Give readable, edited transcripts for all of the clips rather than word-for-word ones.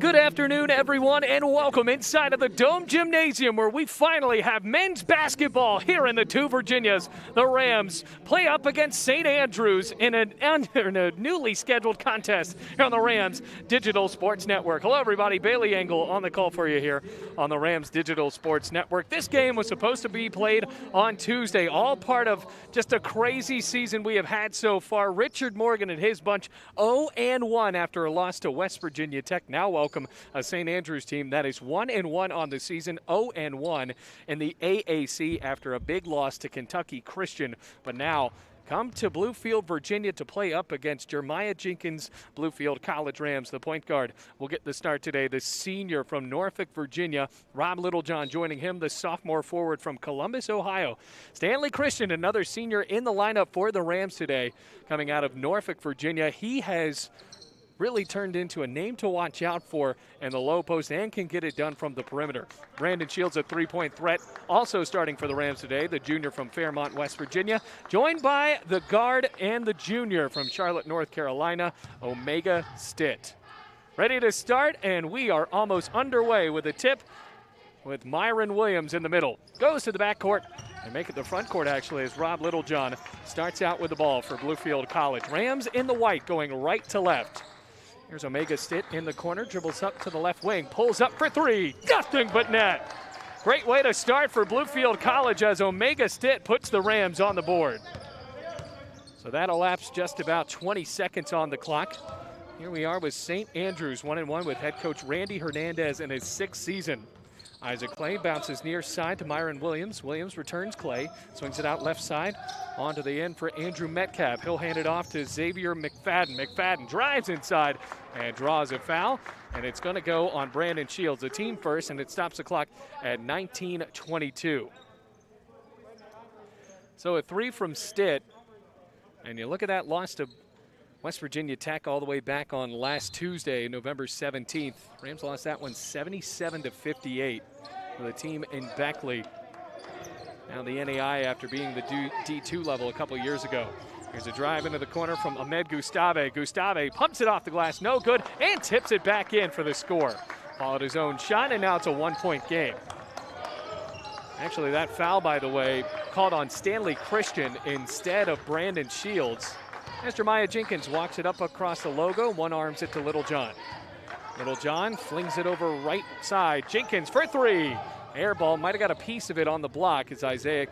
Good afternoon, everyone, and welcome inside of the Dome Gymnasium, where we finally have men's basketball here in the two Virginias. The Rams play up against St. Andrews in a newly scheduled contest here on the Rams Digital Sports Network. Hello, everybody. Bailey Engel on the call for you here on the Rams Digital Sports Network. This game was supposed to be played on Tuesday, all part of just a crazy season we have had so far. Richard Morgan and his bunch 0-1 after a loss to West Virginia Tech. Now welcome a St. Andrews team that is 1-1 on the season, 0-1 in the AAC after a big loss to Kentucky Christian. But now come to Bluefield, Virginia to play up against Jeremiah Jenkins' Bluefield College Rams. The point guard will get the start today. The senior from Norfolk, Virginia, Rob Littlejohn, joining him, the sophomore forward from Columbus, Ohio. Stanley Christian, another senior in the lineup for the Rams today, coming out of Norfolk, Virginia. He has really turned into a name to watch out for in the low post and can get it done from the perimeter. Brandon Shields, a three-point threat, also starting for the Rams today, the junior from Fairmont, West Virginia, joined by the guard and the junior from Charlotte, North Carolina, Omega Stitt. Ready to start, and we are almost underway with a tip with Myron Williams in the middle. Goes to the backcourt and make it the front court, actually, as Rob Littlejohn starts out with the ball for Bluefield College. Rams in the white, going right to left. Here's Omega Stitt in the corner, dribbles up to the left wing, pulls up for three, nothing but net. Great way to start for Bluefield College as Omega Stitt puts the Rams on the board. So that elapsed just about 20 seconds on the clock. Here we are with St. Andrews, 1-1 with head coach Randy Hernandez in his sixth season. Isaac Clay bounces near side to Myron Williams. Williams returns Clay, swings it out left side, onto the end for Andrew Metcalf. He'll hand it off to Xavier McFadden. McFadden drives inside and draws a foul, and it's going to go on Brandon Shields, a team first, and it stops the clock at 19:22. So a three from Stitt, and you look at that loss to West Virginia Tech all the way back on last Tuesday, November 17th. Rams lost that one 77-58 for the team in Beckley. Now the NAI after being the D2 level a couple years ago. Here's a drive into the corner from Ahmed Gustave. Gustave pumps it off the glass, no good, and tips it back in for the score. Followed his own shot, and now it's a one-point game. Actually, that foul, by the way, called on Stanley Christian instead of Brandon Shields. As Jeremiah Jenkins walks it up across the logo, one arms it to Littlejohn. Littlejohn flings it over right side. Jenkins for three. Air ball, might have got a piece of it on the block as Isaac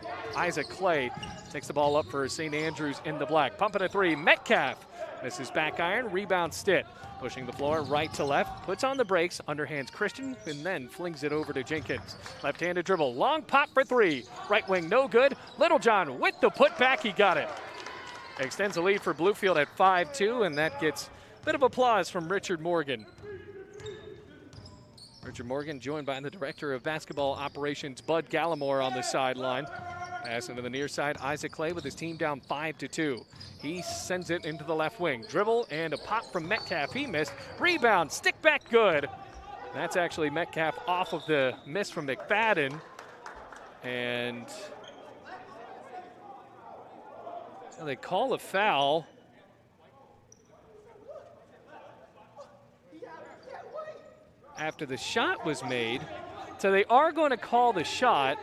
Clay takes the ball up for St. Andrews in the black. Pumping a three, Metcalf misses back iron, rebound Stitt. Pushing the floor right to left, puts on the brakes, underhands Christian, and then flings it over to Jenkins. Left-handed dribble, long pop for three. Right wing, no good. Littlejohn with the putback, he got it. Extends the lead for Bluefield at 5-2, and that gets a bit of applause from Richard Morgan. Richard Morgan joined by the Director of Basketball Operations, Bud Gallimore, on the sideline. Pass into the near side, Isaac Clay with his team down 5-2. He sends it into the left wing. Dribble and a pop from Metcalf. He missed. Rebound, stick back good. That's actually Metcalf off of the miss from McFadden. And so they call a foul. After the shot was made. So they are going to call the shot.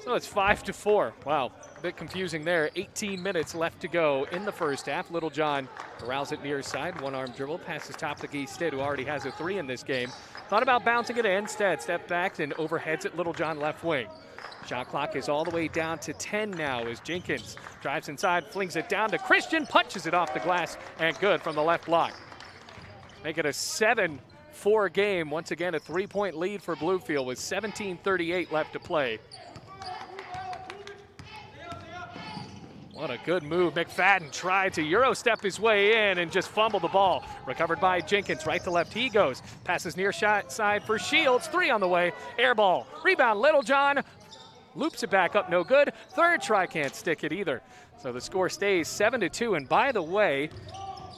So it's 5-4. Wow, a bit confusing there. 18 minutes left to go in the first half. Littlejohn corrals it near side. One-arm dribble, passes top to Guy Stitt, who already has a three in this game. Thought about bouncing it in, instead step back and overheads it Littlejohn left wing. Shot clock is all the way down to 10 now as Jenkins drives inside, flings it down to Christian, punches it off the glass, and good from the left block. Make it a 7-4 game. Once again, a three-point lead for Bluefield with 17:38 left to play. What a good move. McFadden tried to Euro step his way in and just fumbled the ball. Recovered by Jenkins. Right to left he goes. Passes near shot side for Shields. Three on the way. Air ball. Rebound Littlejohn. Loops it back up. No good. Third try can't stick it either. So the score stays 7-2. And by the way,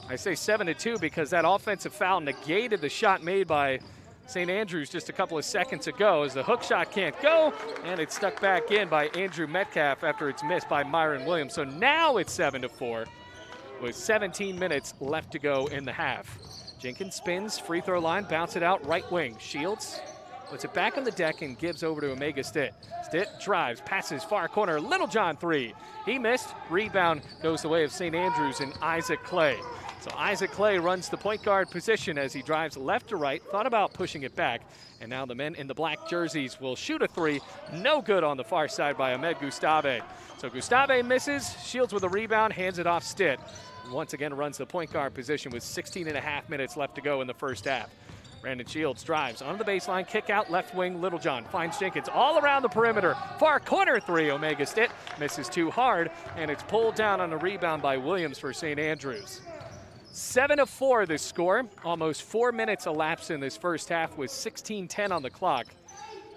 I say 7-2 because that offensive foul negated the shot made by St. Andrews just a couple of seconds ago as the hook shot can't go, and it's stuck back in by Andrew Metcalf after it's missed by Myron Williams. So now it's 7-4 with 17 minutes left to go in the half. Jenkins spins, free throw line, bounce it out, right wing. Shields puts it back on the deck and gives over to Omega Stitt. Stitt drives, passes far corner, Littlejohn three. He missed, rebound goes the way of St. Andrews and Isaac Clay. So Isaac Clay runs the point guard position as he drives left to right, thought about pushing it back, and now the men in the black jerseys will shoot a three. No good on the far side by Ahmed Gustave. So Gustave misses, Shields with a rebound, hands it off Stitt. Once again runs the point guard position with 16.5 minutes left to go in the first half. Brandon Shields drives onto the baseline, kick out left wing, Littlejohn finds Jenkins all around the perimeter. Far corner three, Omega Stitt misses too hard, and it's pulled down on a rebound by Williams for St. Andrews. 7-4 this score. Almost 4 minutes elapsed in this first half with 16:10 on the clock.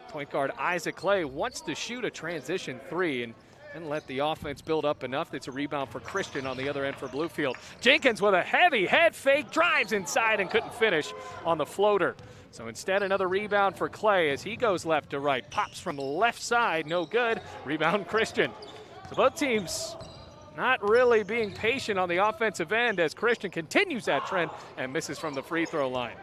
Point guard Isaac Clay wants to shoot a transition three and let the offense build up enough. It's a rebound for Christian on the other end for Bluefield. Jenkins with a heavy head fake, drives inside and couldn't finish on the floater. So instead, another rebound for Clay as he goes left to right. Pops from the left side, no good. Rebound Christian. So both teams not really being patient on the offensive end as Christian continues that trend and misses from the free throw line.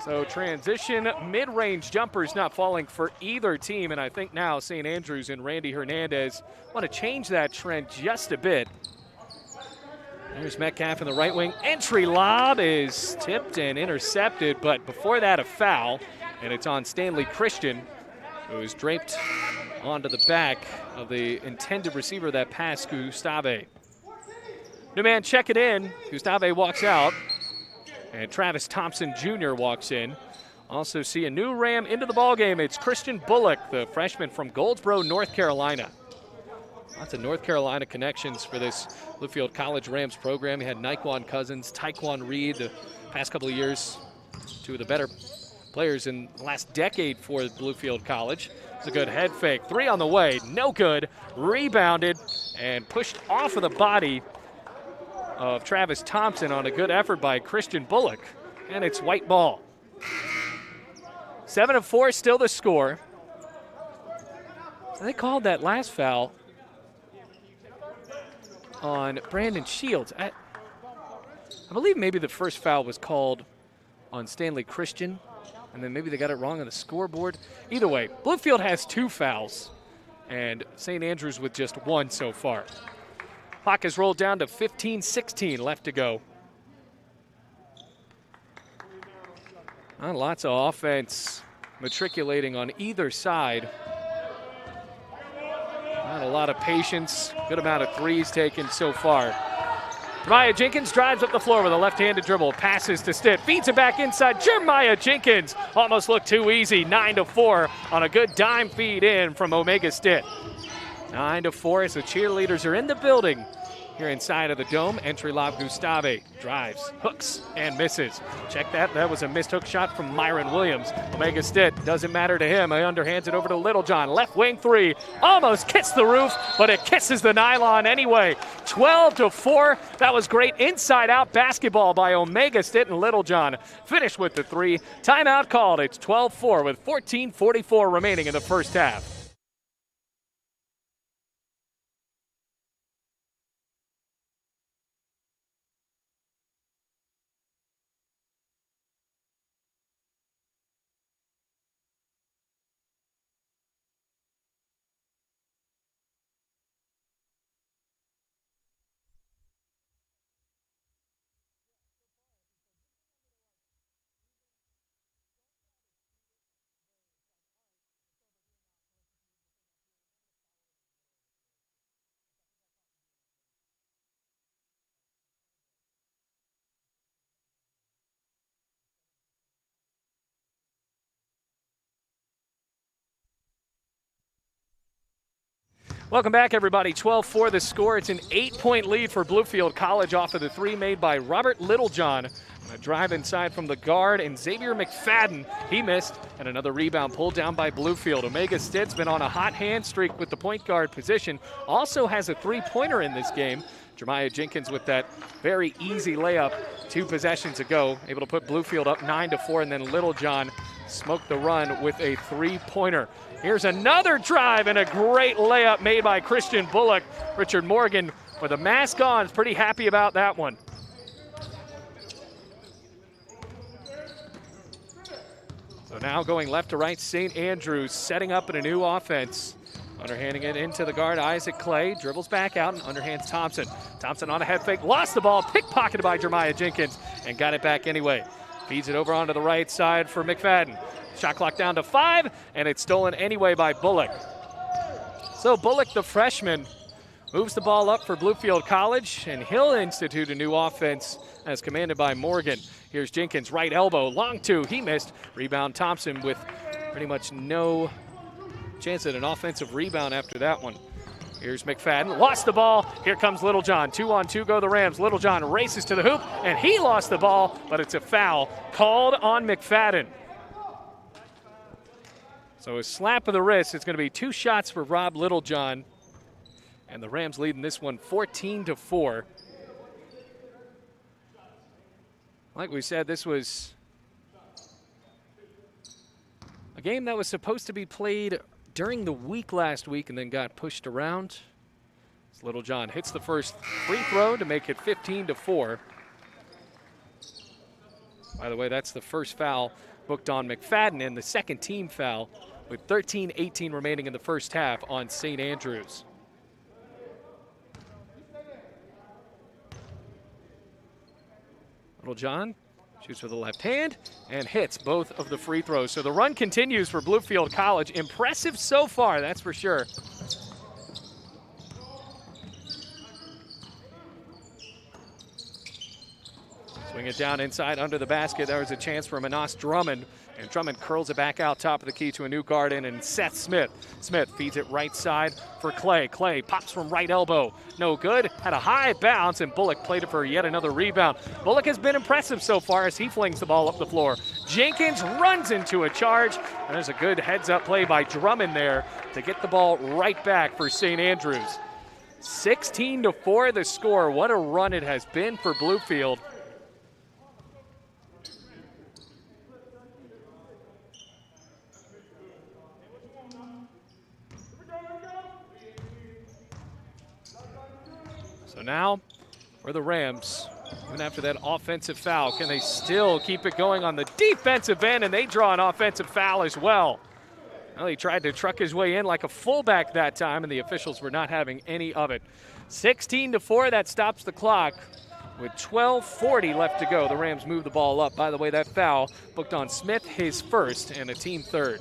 So transition mid-range jumpers not falling for either team, and I think now St. Andrews and Randy Hernandez want to change that trend just a bit. There's Metcalf in the right wing. Entry lob is tipped and intercepted, but before that a foul, and it's on Stanley Christian, who is draped onto the back of the intended receiver that passed Gustave. New man check it in. Gustave walks out. And Travis Thompson Jr. walks in. Also see a new Ram into the ballgame. It's Christian Bullock, the freshman from Goldsboro, North Carolina. Lots of North Carolina connections for this Bluefield College Rams program. He had Naquan Cousins, Tyquan Reed the past couple of years. Two of the better players in the last decade for Bluefield College. It's a good head fake. Three on the way, no good. Rebounded and pushed off of the body of Travis Thompson on a good effort by Christian Bullock, and it's white ball. 7-4 still the score. So they called that last foul on Brandon Shields. I believe maybe the first foul was called on Stanley Christian, and then maybe they got it wrong on the scoreboard. Either way, Bluefield has 2 fouls, and St. Andrews with just 1 so far. Clock has rolled down to 15-16 left to go. Lots of offense matriculating on either side. Not a lot of patience. Good amount of threes taken so far. Jeremiah Jenkins drives up the floor with a left-handed dribble. Passes to Stitt. Feeds it back inside. Jeremiah Jenkins almost looked too easy. 9-4 on a good dime feed in from Omega Stitt. 9-4 as the cheerleaders are in the building here inside of the dome. Entry lob Gustave drives, hooks, and misses. Check that. That was a missed hook shot from Myron Williams. Omega Stitt, doesn't matter to him. He underhands it over to Littlejohn. Left wing three. Almost kissed the roof, but it kisses the nylon anyway. 12-4. That was great inside-out basketball by Omega Stitt, and Littlejohn finished with the three. Timeout called. It's 12-4 with 14:44 remaining in the first half. Welcome back, everybody. 12-4 the score. It's an 8-point lead for Bluefield College off of the three made by Robert Littlejohn. A drive inside from the guard, and Xavier McFadden, he missed, and another rebound pulled down by Bluefield. Omega Stitt's been on a hot hand streak with the point guard position. Also has a three-pointer in this game. Jeremiah Jenkins with that very easy layup 2 possessions ago, able to put Bluefield up 9-4, and then Littlejohn smoked the run with a three-pointer. Here's another drive and a great layup made by Christian Bullock. Richard Morgan with a mask on is pretty happy about that one. So now going left to right, St. Andrews setting up in a new offense. Underhanding it into the guard, Isaac Clay dribbles back out and underhands Thompson. Thompson on a head fake, lost the ball, pickpocketed by Jeremiah Jenkins, and got it back anyway. Feeds it over onto the right side for McFadden. Shot clock down to 5, and it's stolen anyway by Bullock. So Bullock, the freshman, moves the ball up for Bluefield College, and he'll institute a new offense as commanded by Morgan. Here's Jenkins, right elbow, long two, he missed. Rebound Thompson with pretty much no chance at an offensive rebound after that one. Here's McFadden, lost the ball. Here comes Littlejohn. 2-on-2 go the Rams. Littlejohn races to the hoop, and he lost the ball, but it's a foul called on McFadden. So a slap of the wrist. It's going to be 2 shots for Rob Littlejohn, and the Rams leading this one 14-4. Like we said, this was a game that was supposed to be played during the week last week and then got pushed around. As Littlejohn hits the first free throw to make it 15-4. By the way, that's the first foul booked on McFadden and the second team foul with 13:18 remaining in the first half on St. Andrews. Littlejohn shoots with the left hand and hits both of the free throws. So the run continues for Bluefield College. Impressive so far, that's for sure. Swing it down inside under the basket. There was a chance for Manas Drummond, and Drummond curls it back out top of the key to a new guard in, and Seth Smith. Smith feeds it right side for Clay. Clay pops from right elbow. No good. Had a high bounce, and Bullock played it for yet another rebound. Bullock has been impressive so far as he flings the ball up the floor. Jenkins runs into a charge, and there's a good heads-up play by Drummond there to get the ball right back for St. Andrews. 16-4 the score. What a run it has been for Bluefield. So now for the Rams, even after that offensive foul, can they still keep it going on the defensive end? And they draw an offensive foul as well. Well, he tried to truck his way in like a fullback that time, and the officials were not having any of it. 16-4, that stops the clock. With 12:40 left to go, the Rams move the ball up. By the way, that foul booked on Smith, his first, and a team third.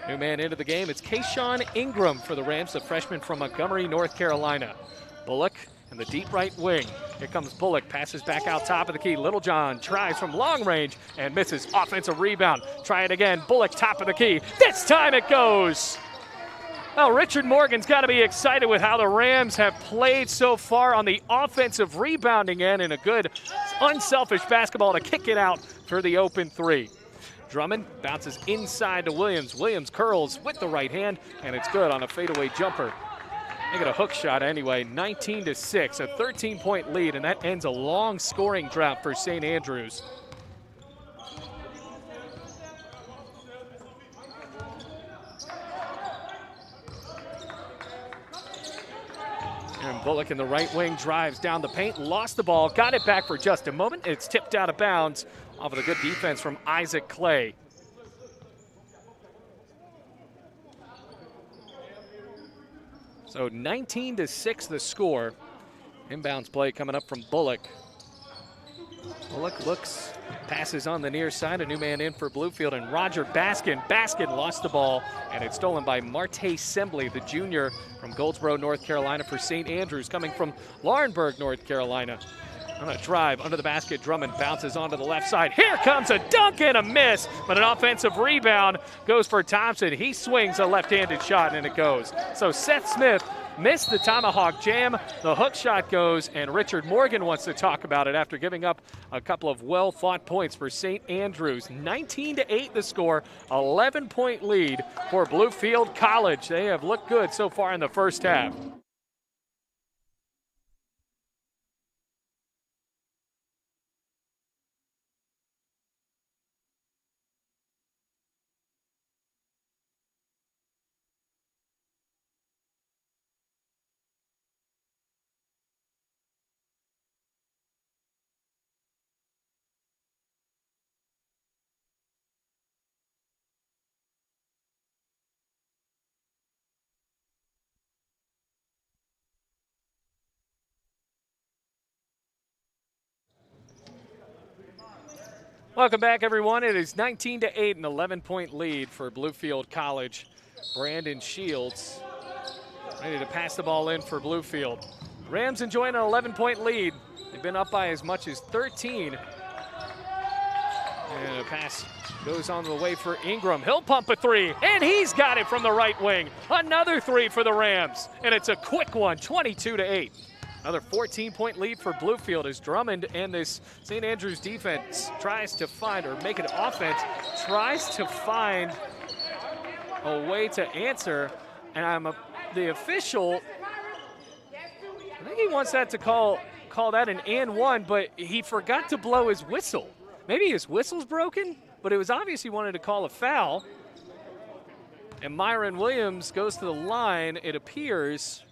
New man into the game, it's Kayshawn Ingram for the Rams, the freshman from Montgomery, North Carolina. Bullock in the deep right wing. Here comes Bullock, passes back out top of the key. Littlejohn tries from long range and misses. Offensive rebound. Try it again. Bullock top of the key. This time it goes. Well, Richard Morgan's got to be excited with how the Rams have played so far on the offensive rebounding end, and a good unselfish basketball to kick it out for the open three. Drummond bounces inside to Williams. Williams curls with the right hand, and it's good on a fadeaway jumper. They get a hook shot anyway, 19-6, a 13-point lead, and that ends a long scoring drought for St. Andrews. And Bullock in the right wing drives down the paint, lost the ball, got it back for just a moment. It's tipped out of bounds off of a good defense from Isaac Clay. So 19-6 the score. Inbounds play coming up from Bullock. Bullock looks, passes on the near side, a new man in for Bluefield, and Roger Baskin. Baskin lost the ball, and it's stolen by Marte Sembley, the junior from Goldsboro, North Carolina for St. Andrews, coming from Laurinburg, North Carolina. On a drive under the basket, Drummond bounces onto the left side. Here comes a dunk and a miss, but an offensive rebound goes for Thompson. He swings a left-handed shot, and it goes. So Seth Smith missed the tomahawk jam. The hook shot goes, and Richard Morgan wants to talk about it after giving up a couple of well-fought points for St. Andrews. 19-8 the score, 11-point lead for Bluefield College. They have looked good so far in the first half. Welcome back, everyone. It is 19-8, an 11-point lead for Bluefield College. Brandon Shields ready to pass the ball in for Bluefield. Rams enjoying an 11-point lead. They've been up by as much as 13. And a pass goes on the way for Ingram. He'll pump a three, and he's got it from the right wing. Another three for the Rams, and it's a quick one, 22-8. Another 14-point lead for Bluefield as Drummond and this St. Andrews defense tries to find, or make it offense, tries to find a way to answer. And the official, I think he wants that to call that an and one, but he forgot to blow his whistle. Maybe his whistle's broken, but it was obvious he wanted to call a foul. And Myron Williams goes to the line, it appears.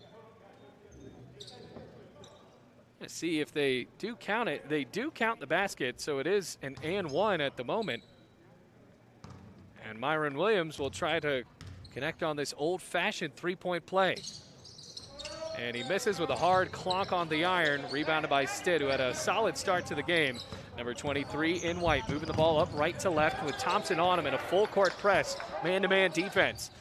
Let's see if they do count it. They do count the basket, so it is an and one at the moment. And Myron Williams will try to connect on this old-fashioned three-point play. And he misses with a hard clonk on the iron, rebounded by Stitt, who had a solid start to the game. Number 23 in white, moving the ball up right to left with Thompson on him in a full-court press, man-to-man defense.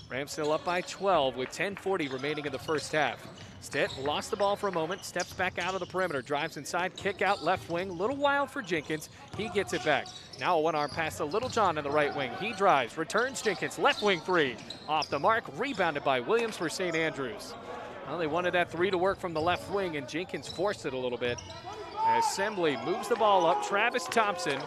Rams still up by 12 with 10:40 remaining in the first half. Stitt lost the ball for a moment, steps back out of the perimeter, drives inside, kick out left wing, a little wild for Jenkins. He gets it back. Now a one-arm pass to Little John in the right wing. He drives, returns Jenkins, left wing three. Off the mark, rebounded by Williams for St. Andrews. Well, they wanted that three to work from the left wing, and Jenkins forced it a little bit. Assembly moves the ball up. Travis Thompson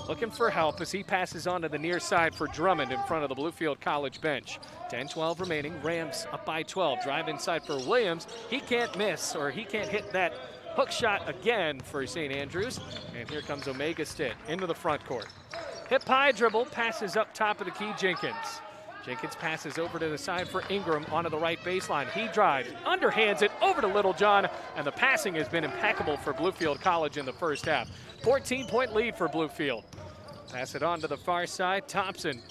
looking for help as he passes on to the near side for Drummond in front of the Bluefield College bench. 10-12 remaining. Rams up by 12. Drive inside for Williams. He can't miss, or he can't hit that hook shot again for St. Andrews. And here comes Omega Stitt into the front court. Hip high dribble, passes up top of the key, Jenkins. Jenkins passes over to the side for Ingram onto the right baseline. He drives, underhands it over to Little John, and the passing has been impeccable for Bluefield College in the first half. 14-point lead for Bluefield. Pass it on to the far side, Thompson.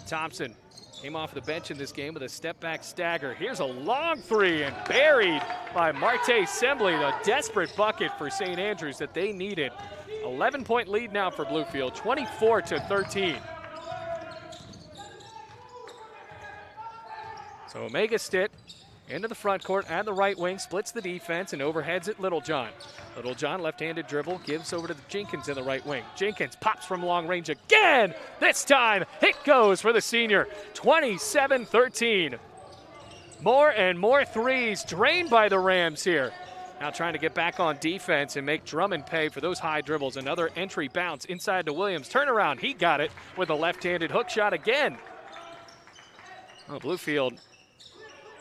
Thompson came off the bench in this game with a step-back stagger. Here's a long three and buried by Marte Assembly, the desperate bucket for St. Andrews that they needed. 11-point lead now for Bluefield, 24-13. So Omega Stitt into the front court and the right wing, splits the defense and overheads at Little John. Little John, left-handed dribble, gives over to Jenkins in the right wing. Jenkins pops from long range again. This time, it goes for the senior. 27-13. More and more threes drained by the Rams here. Now trying to get back on defense and make Drummond pay for those high dribbles. Another entry bounce inside to Williams. Turnaround, he got it with a left-handed hook shot again. Oh, Bluefield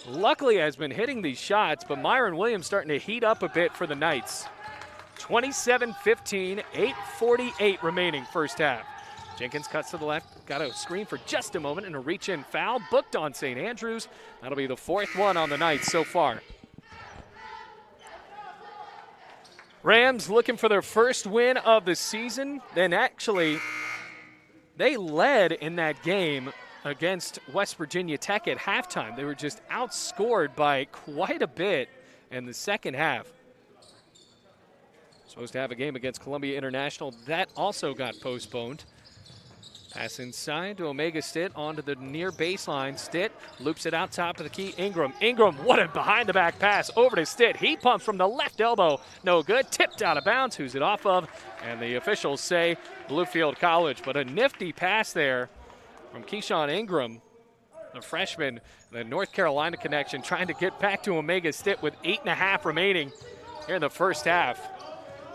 luckily has been hitting these shots, but Myron Williams starting to heat up a bit for the Knights. 27-15, 8:48 remaining first half. Jenkins cuts to the left, got a screen for just a moment and a reach-in foul booked on St. Andrews. That'll be the fourth one on the Knights so far. Rams looking for their first win of the season. Then actually, they led in that game against West Virginia Tech at halftime. They were just outscored by quite a bit in the second half. Supposed to have a game against Columbia International. That also got postponed. Pass inside to Omega Stitt onto the near baseline. Stitt loops it out top of the key. Ingram, what a behind-the-back pass over to Stitt. He pumps from the left elbow. No good. Tipped out of bounds. Who's it off of? And the officials say Bluefield College. But a nifty pass there from Keyshawn Ingram, the freshman, the North Carolina connection, trying to get back to Omega Stitt with 8.5 remaining here in the first half.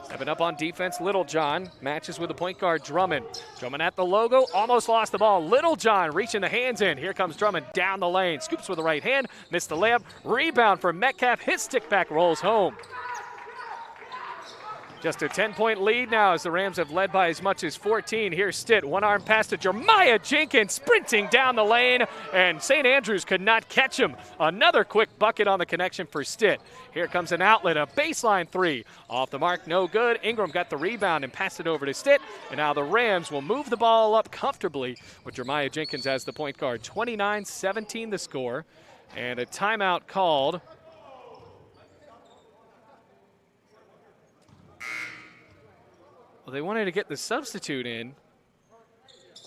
Stepping up on defense, Little John matches with the point guard, Drummond. Drummond at the logo, almost lost the ball. Little John reaching the hands in. Here comes Drummond down the lane. Scoops with the right hand, missed the layup. Rebound for Metcalf, his stick back rolls home. Just a 10-point lead now as the Rams have led by as much as 14. Here's Stitt, one-arm pass to Jeremiah Jenkins, sprinting down the lane, and St. Andrews could not catch him. Another quick bucket on the connection for Stitt. Here comes an outlet, a baseline three. Off the mark, no good. Ingram got the rebound and passed it over to Stitt, and now the Rams will move the ball up comfortably with Jeremiah Jenkins as the point guard. 29-17 the score, and a timeout called. Well, they wanted to get the substitute in,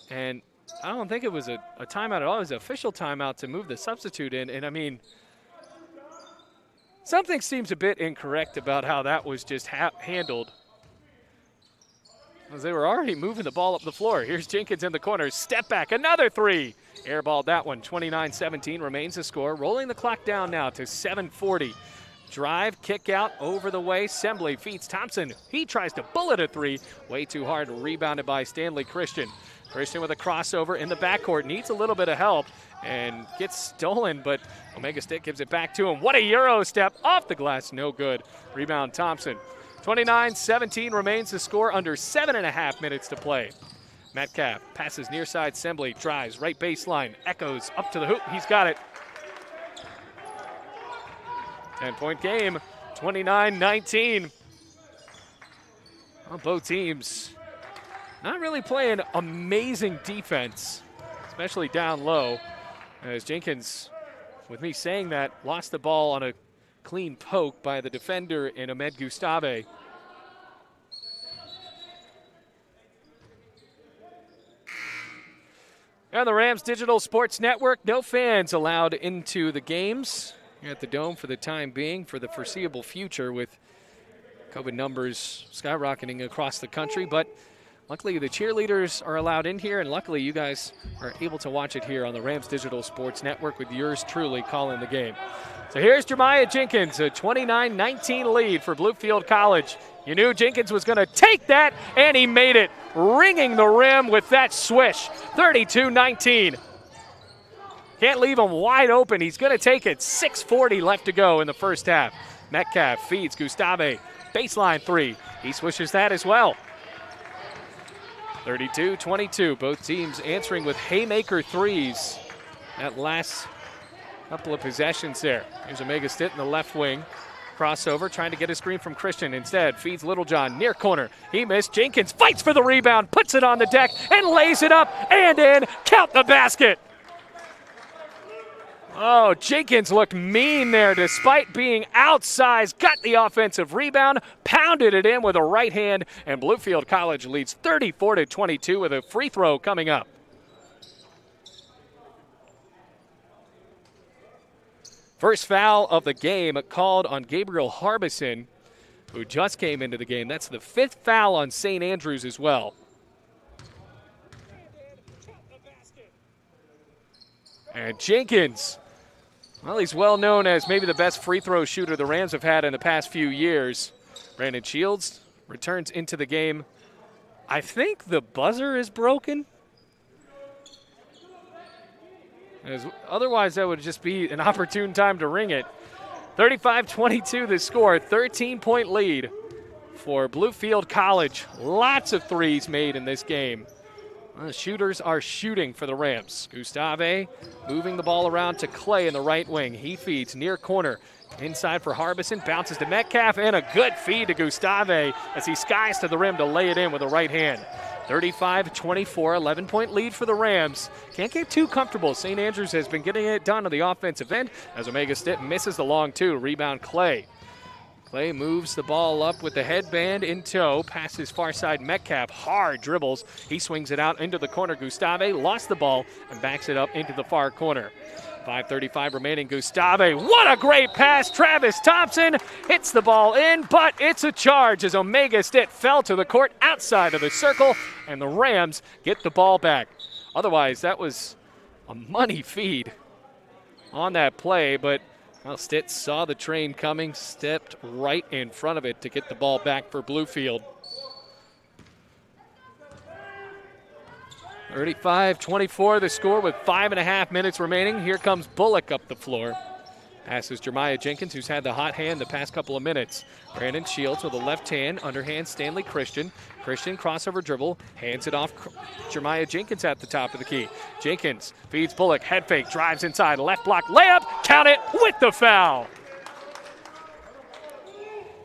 and I don't think it was a timeout at all. It was an official timeout to move the substitute in, and I mean, something seems a bit incorrect about how that was just handled. As they were already moving the ball up the floor. Here's Jenkins in the corner. Step back, another three. Airballed that one. 29-17 remains the score. Rolling the clock down now to 7:40. Drive, kick out, over the way. Sembley feeds Thompson. He tries to bullet a three. Way too hard. Rebounded by Stanley Christian. Christian with a crossover in the backcourt. Needs a little bit of help and gets stolen, but Omega State gives it back to him. What a Euro step off the glass. No good. Rebound Thompson. 29-17 remains the score, under 7.5 minutes to play. Metcalf passes near side. Sembley drives right baseline. Echoes up to the hoop. He's got it. 10-point game, 29-19. Well, both teams not really playing amazing defense, especially down low. As Jenkins, with me saying that, lost the ball on a clean poke by the defender in Ahmed Gustave. And the Rams Digital Sports Network, no fans allowed into the games at the Dome for the time being, for the foreseeable future, with COVID numbers skyrocketing across the country. But luckily the cheerleaders are allowed in here, and luckily you guys are able to watch it here on the Rams Digital Sports Network with yours truly calling the game. So here's Jeremiah Jenkins, a 29-19 lead for Bluefield College. You knew Jenkins was going to take that, and he made it, ringing the rim with that swish. 32-19. Can't leave him wide open. He's going to take it. 6:40 left to go in the first half. Metcalf feeds Gustave. Baseline three. He swishes that as well. 32-22. Both teams answering with haymaker threes. That last couple of possessions there. Here's Omega State in the left wing. Crossover, trying to get a screen from Christian. Instead, feeds Littlejohn near corner. He missed. Jenkins fights for the rebound, puts it on the deck, and lays it up and in. Count the basket. Oh, Jenkins looked mean there despite being outsized. Got the offensive rebound, pounded it in with a right hand, and Bluefield College leads 34-22 with a free throw coming up. First foul of the game called on Gabriel Harbison, who just came into the game. That's the fifth foul on St. Andrews as well. And Jenkins, well, he's well known as maybe the best free throw shooter the Rams have had in the past few years. Brandon Shields returns into the game. I think the buzzer is broken. Otherwise, that would just be an opportune time to ring it. 35-22 the score, 13-point lead for Bluefield College. Lots of threes made in this game. The shooters are shooting for the Rams. Gustave moving the ball around to Clay in the right wing. He feeds near corner. Inside for Harbison, bounces to Metcalf, and a good feed to Gustave as he skies to the rim to lay it in with the right hand. 35-24, 11-point lead for the Rams. Can't get too comfortable. St. Andrews has been getting it done on the offensive end as Omega State misses the long two. Rebound Clay. Clay moves the ball up with the headband in tow, passes far side Metcalf, hard dribbles. He swings it out into the corner. Gustave lost the ball and backs it up into the far corner. 5:35 remaining. Gustave, what a great pass. Travis Thompson hits the ball in, but it's a charge as Omega State fell to the court outside of the circle, and the Rams get the ball back. Otherwise, that was a money feed on that play, but well, Stitt saw the train coming, stepped right in front of it to get the ball back for Bluefield. 35-24 the score with 5.5 minutes remaining. Here comes Bullock up the floor. Passes Jeremiah Jenkins, who's had the hot hand the past couple of minutes. Brandon Shields with a left hand, underhand Stanley Christian. Christian crossover dribble, hands it off Jeremiah Jenkins at the top of the key. Jenkins feeds Bullock, head fake, drives inside, left block, layup, count it with the foul.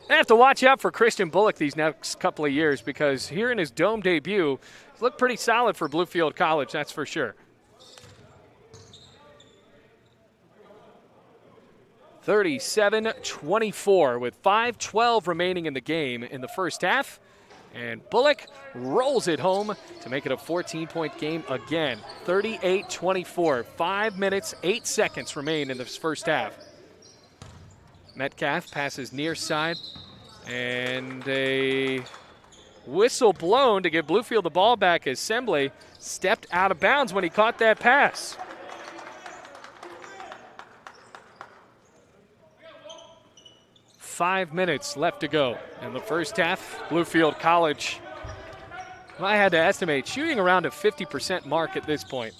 I have to watch out for Christian Bullock these next couple of years because here in his Dome debut, he's looked pretty solid for Bluefield College, that's for sure. 37-24 with 5:12 remaining in the game in the first half. And Bullock rolls it home to make it a 14-point game again. 38-24. 5 minutes, 8 seconds remain in this first half. Metcalf passes near side. And a whistle blown to give Bluefield the ball back as Sembley stepped out of bounds when he caught that pass. Five minutes left to go in the first half. Bluefield College, well, I had to estimate, shooting around a 50% mark at this point,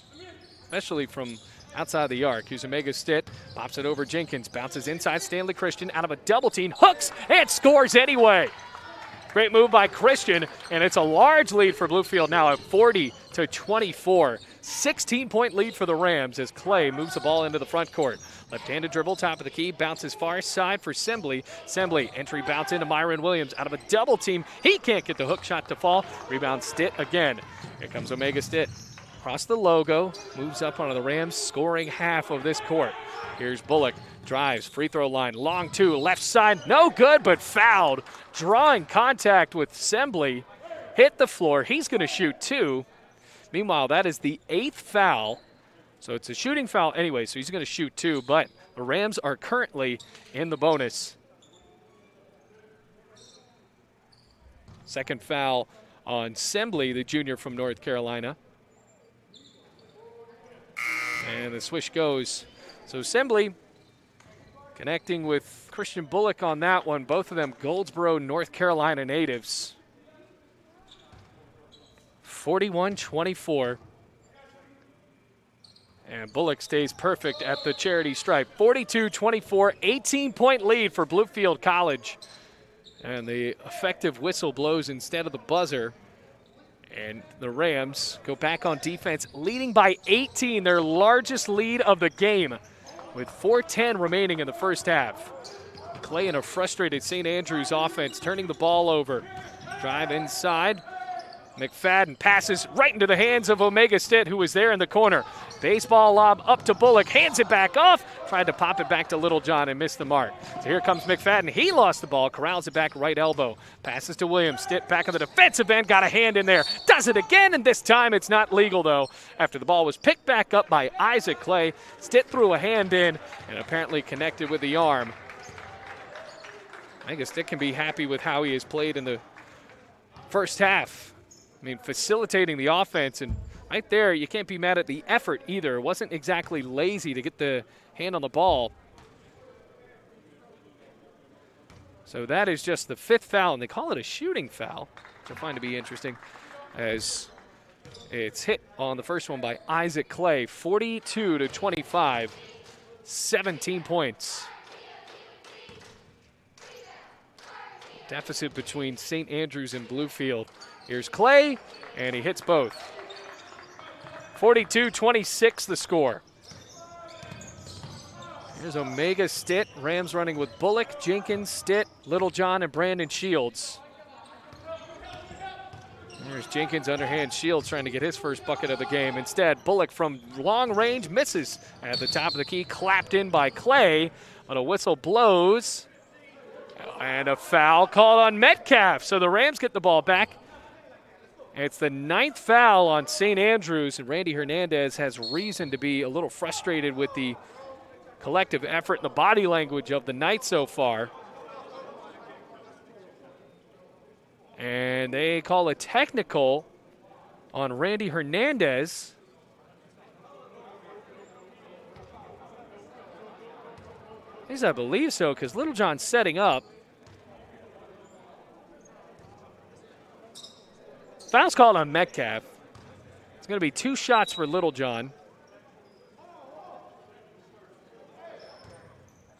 especially from outside the arc. Here's Omega Stitt, pops it over Jenkins, bounces inside Stanley Christian out of a double team, hooks, and scores anyway. Great move by Christian, and it's a large lead for Bluefield now at 40-24. 16-point lead for the Rams as Clay moves the ball into the front court. Left-handed dribble, top of the key, bounces far side for Sembley. Sembley, entry bounce into Myron Williams out of a double team. He can't get the hook shot to fall. Rebound Stitt again. Here comes Omega Stitt. Across the logo, moves up onto the Rams scoring half of this court. Here's Bullock, drives, free throw line, long two, left side, no good, but fouled. Drawing contact with Sembley, hit the floor. He's going to shoot two. Meanwhile, that is the 8th foul. So it's a shooting foul anyway, so he's going to shoot two, but the Rams are currently in the bonus. Second foul on Sembley, the junior from North Carolina. And the swish goes. So Sembley connecting with Christian Bullock on that one. Both of them Goldsboro, North Carolina natives. 41-24. And Bullock stays perfect at the charity stripe. 42-24, 18-point lead for Bluefield College. And the effective whistle blows instead of the buzzer. And the Rams go back on defense, leading by 18, their largest lead of the game, with 4:10 remaining in the first half. Clay in a frustrated St. Andrews offense, turning the ball over. Drive inside. McFadden passes right into the hands of Omega Stitt, who was there in the corner. Baseball lob up to Bullock, hands it back off, tried to pop it back to Littlejohn and missed the mark. So here comes McFadden. He lost the ball, corrals it back right elbow. Passes to Williams. Stitt back on the defensive end, got a hand in there. Does it again, and this time it's not legal, though. After the ball was picked back up by Isaac Clay, Stitt threw a hand in and apparently connected with the arm. I guess Stitt can be happy with how he has played in the first half. I mean, facilitating the offense, and right there, you can't be mad at the effort either. It wasn't exactly lazy to get the hand on the ball. So that is just the 5th foul, and they call it a shooting foul, which I find to be interesting, as it's hit on the first one by Isaac Clay. 42-25, 17 points. Deficit between St. Andrews and Bluefield. Here's Clay, and he hits both. 42-26 the score. Here's Omega Stitt. Rams running with Bullock, Jenkins, Stitt, Littlejohn, and Brandon Shields. There's Jenkins underhand. Shields trying to get his first bucket of the game. Instead, Bullock from long range misses at the top of the key. Clapped in by Clay, but a whistle blows. And a foul called on Metcalf. So the Rams get the ball back. It's the 9th foul on St. Andrews, and Randy Hernandez has reason to be a little frustrated with the collective effort and the body language of the night so far. And they call a technical on Randy Hernandez. At least I believe so, because Littlejohn's setting up. Foul's called on Metcalf. It's going to be 2 shots for Littlejohn.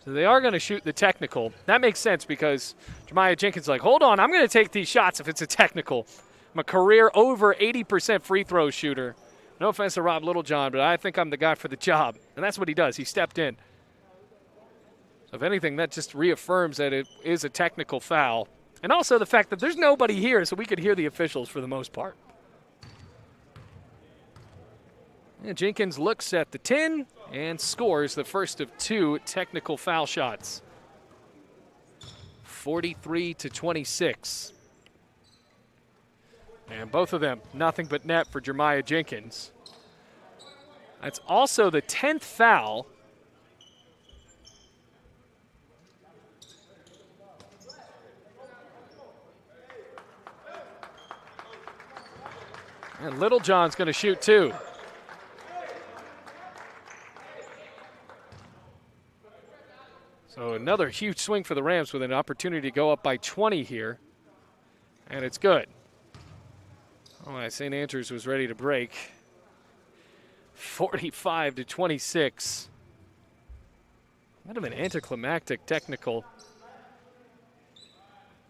So they are going to shoot the technical. That makes sense because Jeremiah Jenkins is like, hold on, I'm going to take these shots if it's a technical. I'm a career over 80% free throw shooter. No offense to Rob Littlejohn, but I think I'm the guy for the job. And that's what he does. He stepped in. So if anything, that just reaffirms that it is a technical foul. And also the fact that there's nobody here, so we could hear the officials for the most part. And Jenkins looks at the 10 and scores the first of 2 technical foul shots. 43-26. And both of them, nothing but net for Jeremiah Jenkins. That's also the 10th foul. And Littlejohn's going to shoot too. So another huge swing for the Rams with an opportunity to go up by 20 here. And it's good. Oh, St. Andrews was ready to break. 45-26. Might have been anticlimactic technical.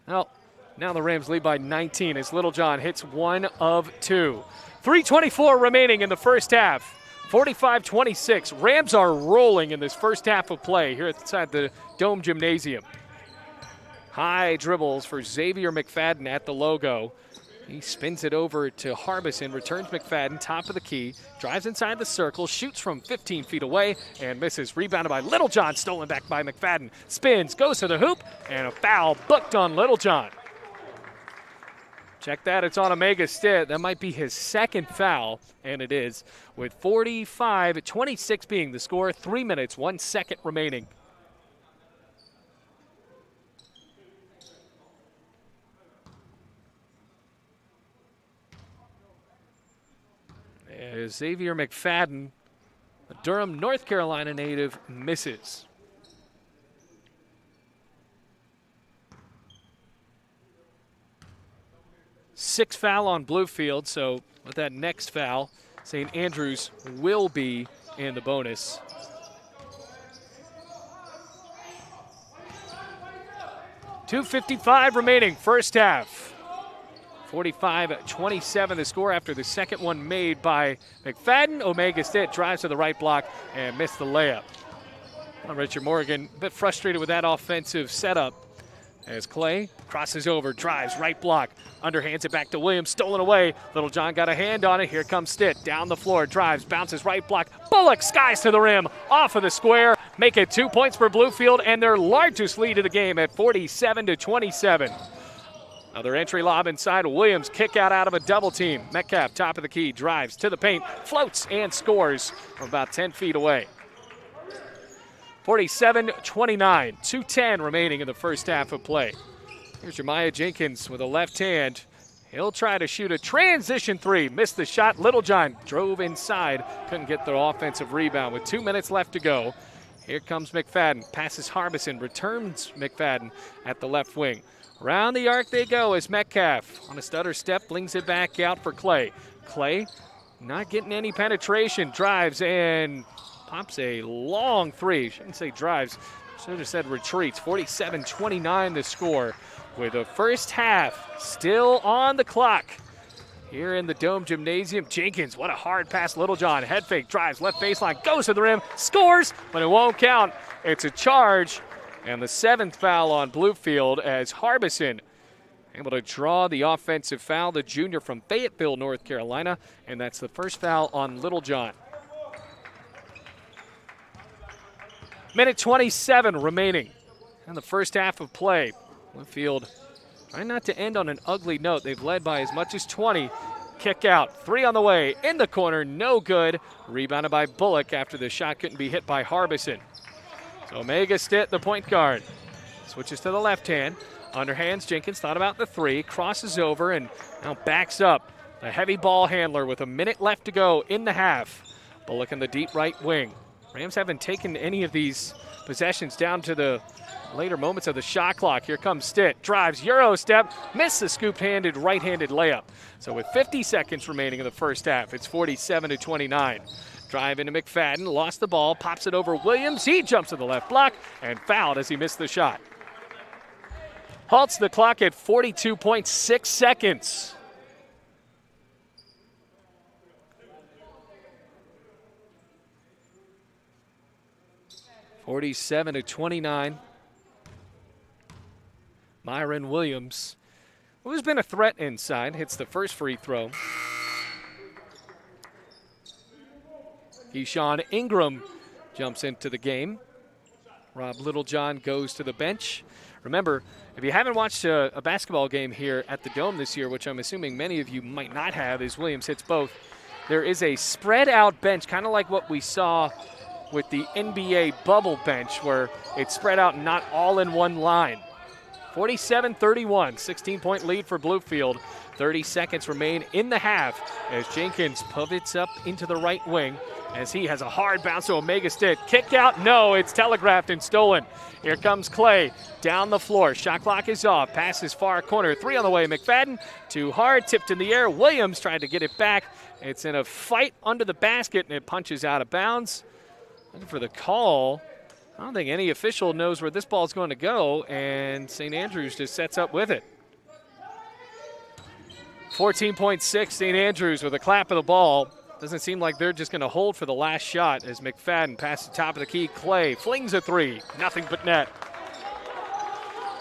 Well, now the Rams lead by 19 as Littlejohn hits 1 of 2. 3:24 remaining in the first half. 45-26. Rams are rolling in this first half of play here inside the Dome Gymnasium. High dribbles for Xavier McFadden at the logo. He spins it over to Harbison, returns McFadden, top of the key, drives inside the circle, shoots from 15 feet away, and misses. Rebounded by Littlejohn, stolen back by McFadden. Spins, goes to the hoop, and a foul booked on Littlejohn. Check that, it's on Omega Stitt. That might be his second foul, and it is, with 45-26 being the score, 3 minutes, 1 second remaining. As Xavier McFadden, a Durham, North Carolina native, misses. Sixth foul on Bluefield, so with that next foul, St. Andrews will be in the bonus. .255 remaining, first half. 45-27 the score after the second one made by McFadden. Omega Stitt drives to the right block and missed the layup. Well, Richard Morgan a bit frustrated with that offensive setup as Clay crosses over, drives, right block, underhands it back to Williams, stolen away. Littlejohn got a hand on it. Here comes Stitt, down the floor, drives, bounces right block. Bullock skies to the rim, off of the square. Make it 2 points for Bluefield and their largest lead of the game at 47-27. Another entry lob inside. Williams kick out of a double team. Metcalf, top of the key, drives to the paint, floats and scores from about 10 feet away. 47-29, 2:10 remaining in the first half of play. Here's Jeremiah Jenkins with a left hand. He'll try to shoot a transition three. Missed the shot. Littlejohn drove inside. Couldn't get the offensive rebound with 2 minutes left to go. Here comes McFadden. Passes Harbison. Returns McFadden at the left wing. Around the arc they go as Metcalf on a stutter step flings it back out for Clay. Clay not getting any penetration. Drives and pops a long three. Shouldn't say drives. Should have said retreats. 47-29 the score with the first half still on the clock. Here in the Dome Gymnasium, Jenkins, what a hard pass. Littlejohn, head fake, drives, left baseline, goes to the rim, scores, but it won't count. It's a charge. And the seventh foul on Bluefield as Harbison able to draw the offensive foul, the junior from Fayetteville, North Carolina, and that's the first foul on Littlejohn. Minute 27 remaining in the first half of play. Bluefield trying not to end on an ugly note. They've led by as much as 20. Kick out, three on the way, in the corner, no good. Rebounded by Bullock after the shot couldn't be hit by Harbison. So Omega Stitt, the point guard, switches to the left hand. Underhands, Jenkins thought about the three, crosses over and now backs up. A heavy ball handler with a minute left to go in the half. Bullock in the deep right wing. Rams haven't taken any of these possessions down to the later moments of the shot clock. Here comes Stitt, drives, Euro step, missed the scoop-handed right-handed layup. So with 50 seconds remaining in the first half, it's 47-29. Drive into McFadden, lost the ball, pops it over Williams. He jumps to the left block and fouled as he missed the shot. Halts the clock at 42.6 seconds. (47-29). Myron Williams, who's been a threat inside, hits the first free throw. Keyshawn Ingram jumps into the game. Rob Littlejohn goes to the bench. Remember, if you haven't watched a basketball game here at the Dome this year, which I'm assuming many of you might not have, as Williams hits both, there is a spread out bench, kind of like what we saw with the NBA bubble bench, where it's spread out and not all in one line. 47-31, 16-point lead for Bluefield. 30 seconds remain in the half as Jenkins pivots up into the right wing as he has a hard bounce to Omega Stick. Kick out, no, it's telegraphed and stolen. Here comes Clay down the floor. Shot clock is off. Passes far corner. 3 on the way. McFadden too hard, tipped in the air. Williams tried to get it back. It's in a fight under the basket and it punches out of bounds. Looking for the call. I don't think any official knows where this ball is going to go, and St. Andrews just sets up with it. 14.6, St. Andrews with a clap of the ball. Doesn't seem like they're just going to hold for the last shot as McFadden passes the top of the key. Clay flings a 3, nothing but net.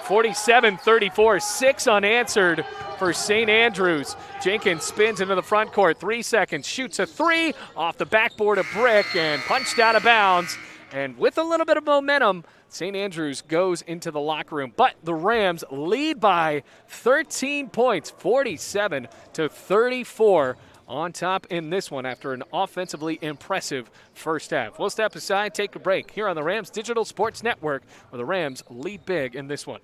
47-34, 6 unanswered for St. Andrews. Jenkins spins into the front court, 3 seconds, shoots a 3 off the backboard of Brick and punched out of bounds. And with a little bit of momentum, St. Andrews goes into the locker room. But the Rams lead by 13 points, 47-34 on top in this one after an offensively impressive first half. We'll step aside, take a break here on the Rams Digital Sports Network, where the Rams lead big in this one.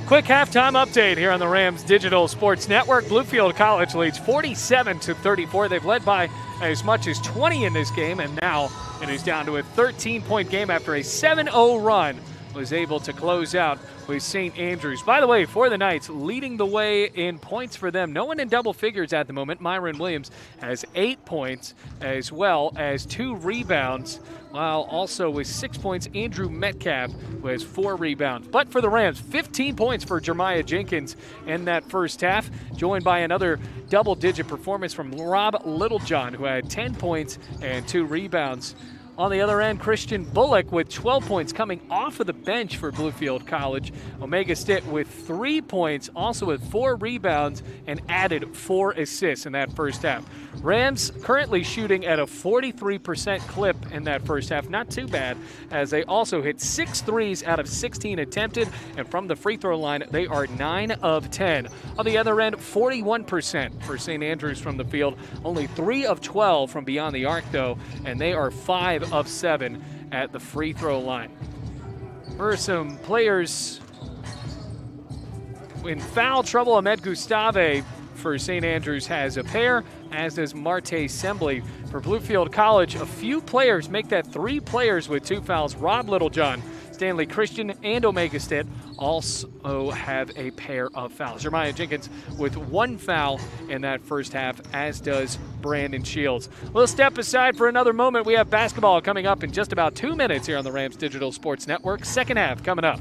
Quick halftime update here on the Rams Digital Sports Network. Bluefield College leads 47-34. They've led by as much as 20 in this game, and now it is down to a 13-point game after a 7-0 run. Was able to close out with St. Andrews. By the way, for the Knights, leading the way in points for them. No one in double figures at the moment. Myron Williams has 8 points as well as 2 rebounds, while also with 6 points, Andrew Metcalf who has 4 rebounds. But for the Rams, 15 points for Jeremiah Jenkins in that first half, joined by another double-digit performance from Rob Littlejohn, who had 10 points and 2 rebounds. On the other end, Christian Bullock with 12 points coming off of the bench for Bluefield College. Omega Stitt with 3 points, also with 4 rebounds, and added 4 assists in that first half. Rams currently shooting at a 43% clip in that first half. Not too bad, as they also hit 6 threes out of 16 attempted, and from the free throw line, they are 9 of 10. On the other end, 41% for St. Andrews from the field. Only 3 of 12 from beyond the arc, though, and they are 5 of 7 at the free throw line. For some players in foul trouble, Ahmed Gustave for St. Andrews has a pair, as does Marte Sembley. For Bluefield College, a few players make that 3 players with 2 fouls. Rob Littlejohn, Stanley Christian, and Omega Stitt also have a pair of fouls. Jeremiah Jenkins with 1 foul in that first half, as does Brandon Shields. We'll step aside for another moment. We have basketball coming up in just about 2 minutes here on the Rams Digital Sports Network. Second half coming up.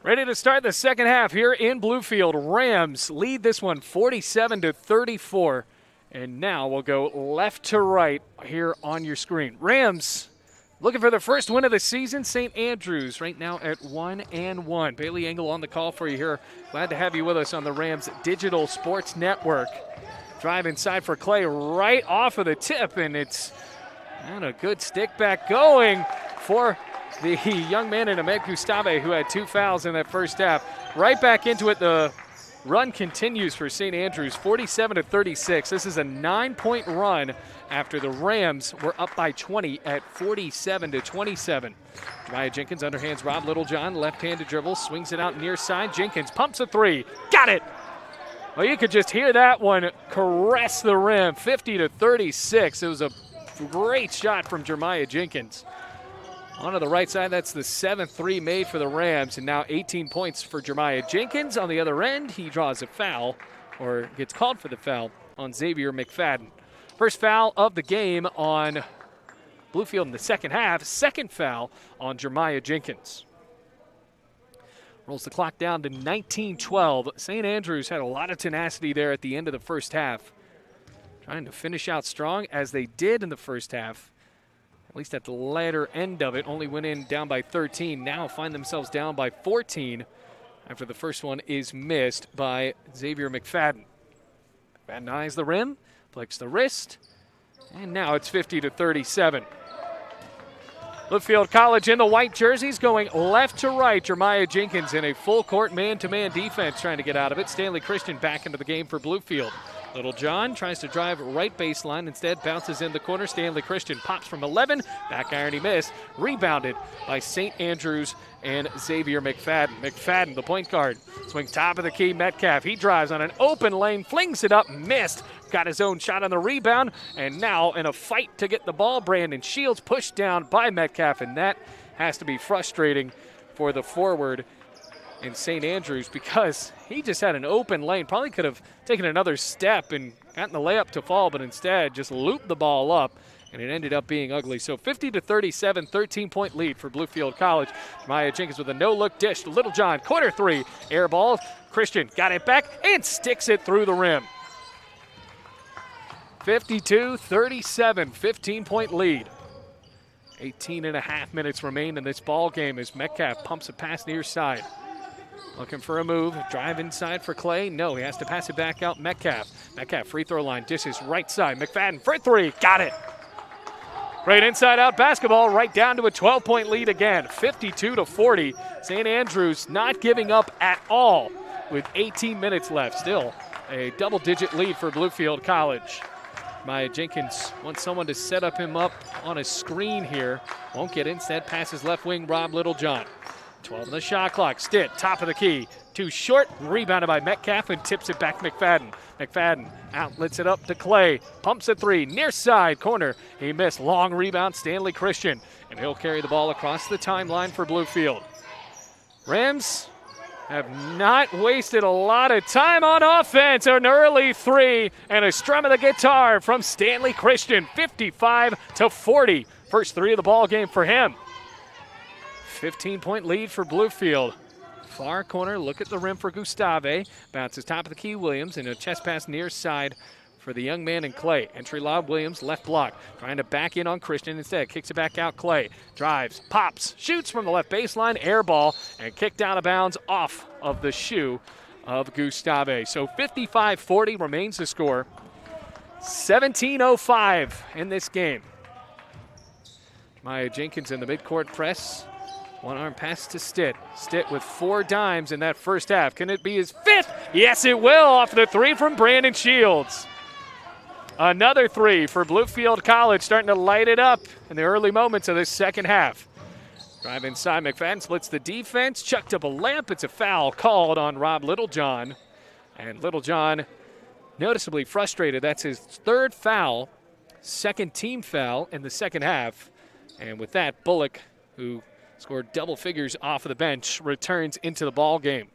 Ready to start the second half here in Bluefield. Rams lead this one 47-34. And now we'll go left to right here on your screen. Rams looking for their first win of the season. St. Andrews right now at 1-1. Bailey Engel on the call for you here. Glad to have you with us on the Rams Digital Sports Network. Drive inside for Clay right off of the tip, and it's not a good stick back going for the young man in Ahmed Gustave, who had 2 fouls in that first half. Right back into it. The run continues for St. Andrews, 47-36. This is a 9-point run after the Rams were up by 20 at 47-27. Jeremiah Jenkins underhands Rob Littlejohn, left-handed dribble, swings it out near side. Jenkins pumps a 3. Got it! Well, you could just hear that one caress the rim, 50-36. It was a great shot from Jeremiah Jenkins. Onto the right side, that's the 7th 3 made for the Rams, and now 18 points for Jeremiah Jenkins. On the other end, he draws a foul, or gets called for the foul, on Xavier McFadden. First foul of the game on Bluefield in the second half. Second foul on Jeremiah Jenkins. Rolls the clock down to 19-12. St. Andrews had a lot of tenacity there at the end of the first half. trying to finish out strong as they did in the first half. At least at the latter end of it, only went in down by 13. Now find themselves down by 14 after the first one is missed by Xavier McFadden. McFadden eyes the rim, flicks the wrist, and now it's 50-37. Bluefield College in the white jerseys going left to right. Jeremiah Jenkins in a full court man-to-man defense trying to get out of it. Stanley Christian back into the game for Bluefield. Little John tries to drive right baseline, instead bounces in the corner. Stanley Christian pops from 11, back iron he missed, rebounded by St. Andrews and Xavier McFadden. McFadden, the point guard, swing top of the key, Metcalf. He drives on an open lane, flings it up, missed. Got his own shot on the rebound, and now in a fight to get the ball, Brandon Shields pushed down by Metcalf, and that has to be frustrating for the forward in St. Andrews because he just had an open lane. Probably could have taken another step and gotten the layup to fall, but instead just looped the ball up, and it ended up being ugly. So 50-37, 13-point lead for Bluefield College. Jeremiah Jenkins with a no-look dish to Little John. Corner three, air ball. Christian got it back and sticks it through the rim. 52-37, 15-point lead. 18 and a half minutes remain in this ball game as Metcalf pumps a pass near side. Looking for a move, drive inside for Clay. No, he has to pass it back out. Metcalf free throw line, dishes right side. McFadden for three, got it. Great inside out basketball, right down to a 12-point lead again, 52-40. St. Andrews not giving up at all with 18 minutes left. Still a double-digit lead for Bluefield College. Maya Jenkins wants someone to set up him up on a screen here. Won't get instead, passes left wing, Rob Littlejohn. 12 on the shot clock. Stitt, top of the key. Too short, rebounded by Metcalf and tips it back to McFadden. McFadden outlets it up to Clay. Pumps a three, near side corner. He missed, long rebound, Stanley Christian. And he'll carry the ball across the timeline for Bluefield. Rams have not wasted a lot of time on offense. An early three and a strum of the guitar from Stanley Christian, 55-40. First three of the ball game for him. 15-point lead for Bluefield. Far corner, look at the rim for Gustave. Bounces top of the key, Williams, and a chest pass near side for the young man in Clay. Entry lob, Williams, left block. Trying to back in on Christian instead. Kicks it back out, Clay. Drives, pops, shoots from the left baseline, air ball, and kicked out of bounds off of the shoe of Gustave. So 55-40 remains the score. 17:05 in this game. Maya Jenkins in the midcourt press. One arm pass to Stitt. Stitt with 4 dimes in that first half. Can it be his 5th? Yes, it will, off the three from Brandon Shields. Another three for Bluefield College, starting to light it up in the early moments of this second half. Drive inside, McFadden splits the defense, chucked up a layup. It's a foul called on Rob Littlejohn. And Littlejohn noticeably frustrated. That's his 3rd foul, 2nd team foul in the second half. And with that, Bullock, who scored double figures off of the bench, returns into the ball game.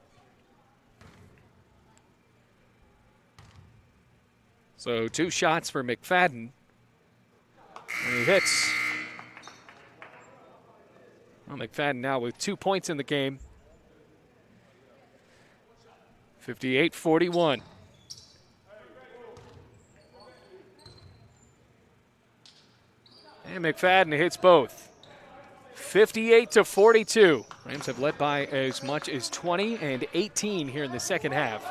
So 2 shots for McFadden. And he hits. Well, McFadden now with 2 points in the game. 58-41. And McFadden hits both. 58-42. Rams have led by as much as 20 and 18 here in the second half.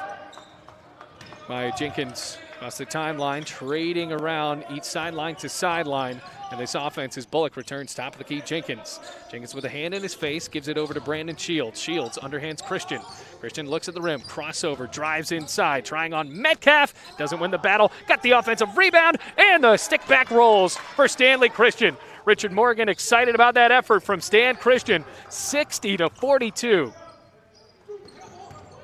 By Jenkins across the timeline, trading around each sideline to sideline. And this offense is Bullock returns top of the key, Jenkins. Jenkins with a hand in his face, gives it over to Brandon Shields. Shields underhands Christian. Christian looks at the rim, crossover, drives inside, trying on Metcalf. Doesn't win the battle, got the offensive rebound, and the stick back rolls for Stanley Christian. Richard Morgan excited about that effort from Stan Christian, 60-42.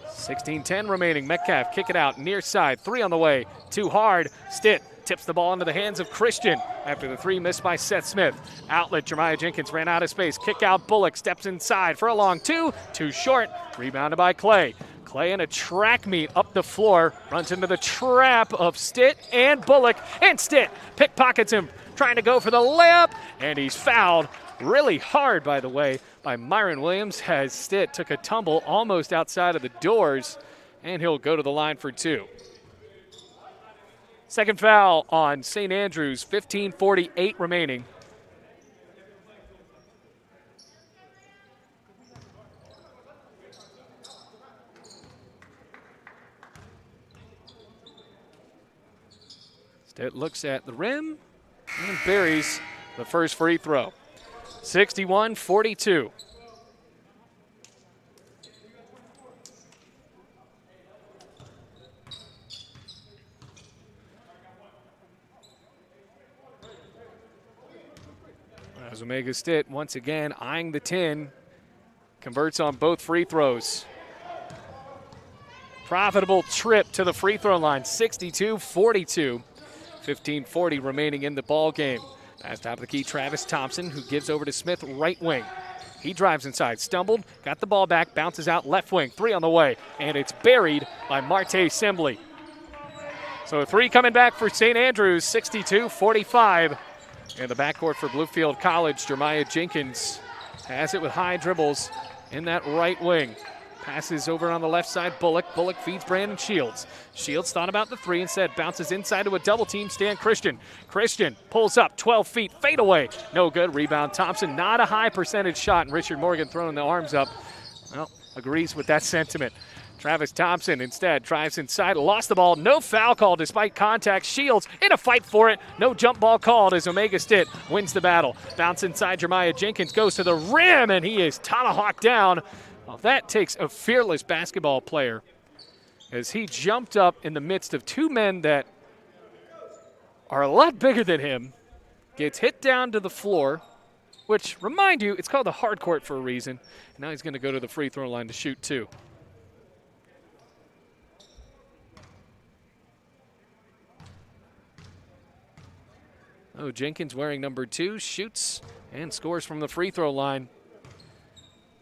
16-10 remaining. Metcalf kick it out near side. 3 on the way. Too hard. Stitt tips the ball into the hands of Christian after the 3 missed by Seth Smith. Outlet. Jeremiah Jenkins ran out of space. Kick out. Bullock steps inside for a long 2. Too short. Rebounded by Clay. Clay in a track meet up the floor. Runs into the trap of Stitt and Bullock. And Stitt pickpockets him, trying to go for the layup. And he's fouled really hard, by the way, by Myron Williams as Stitt took a tumble almost outside of the doors. And he'll go to the line for 2. Second foul on St. Andrews, 15:48 remaining. Stitt looks at the rim and buries the first free throw. 61-42. As Omega Stitt once again eyeing the 10, converts on both free throws. Profitable trip to the free throw line, 62-42. 15:40 remaining in the ball game. Pass top of the key, Travis Thompson, who gives over to Smith, right wing. He drives inside, stumbled, got the ball back, bounces out left wing, three on the way, and it's buried by Marte Simbly. So a three coming back for St. Andrews, 62-45. In the backcourt for Bluefield College, Jeremiah Jenkins has it with high dribbles in that right wing. Passes over on the left side, Bullock. Bullock feeds Brandon Shields. Shields thought about the three, instead bounces inside to a double team, Stan Christian. Christian pulls up, 12 feet, fade away. No good, rebound Thompson. Not a high percentage shot, and Richard Morgan throwing the arms up. Well, agrees with that sentiment. Travis Thompson instead drives inside, lost the ball, no foul call despite contact. Shields in a fight for it, no jump ball called as Omega Stitt wins the battle. Bounce inside, Jeremiah Jenkins goes to the rim, and he is tomahawked down. Well, that takes a fearless basketball player as he jumped up in the midst of two men that are a lot bigger than him, gets hit down to the floor, which, remind you, it's called the hard court for a reason. And now he's going to go to the free throw line to shoot two. Oh, Jenkins wearing number 2, shoots and scores from the free throw line.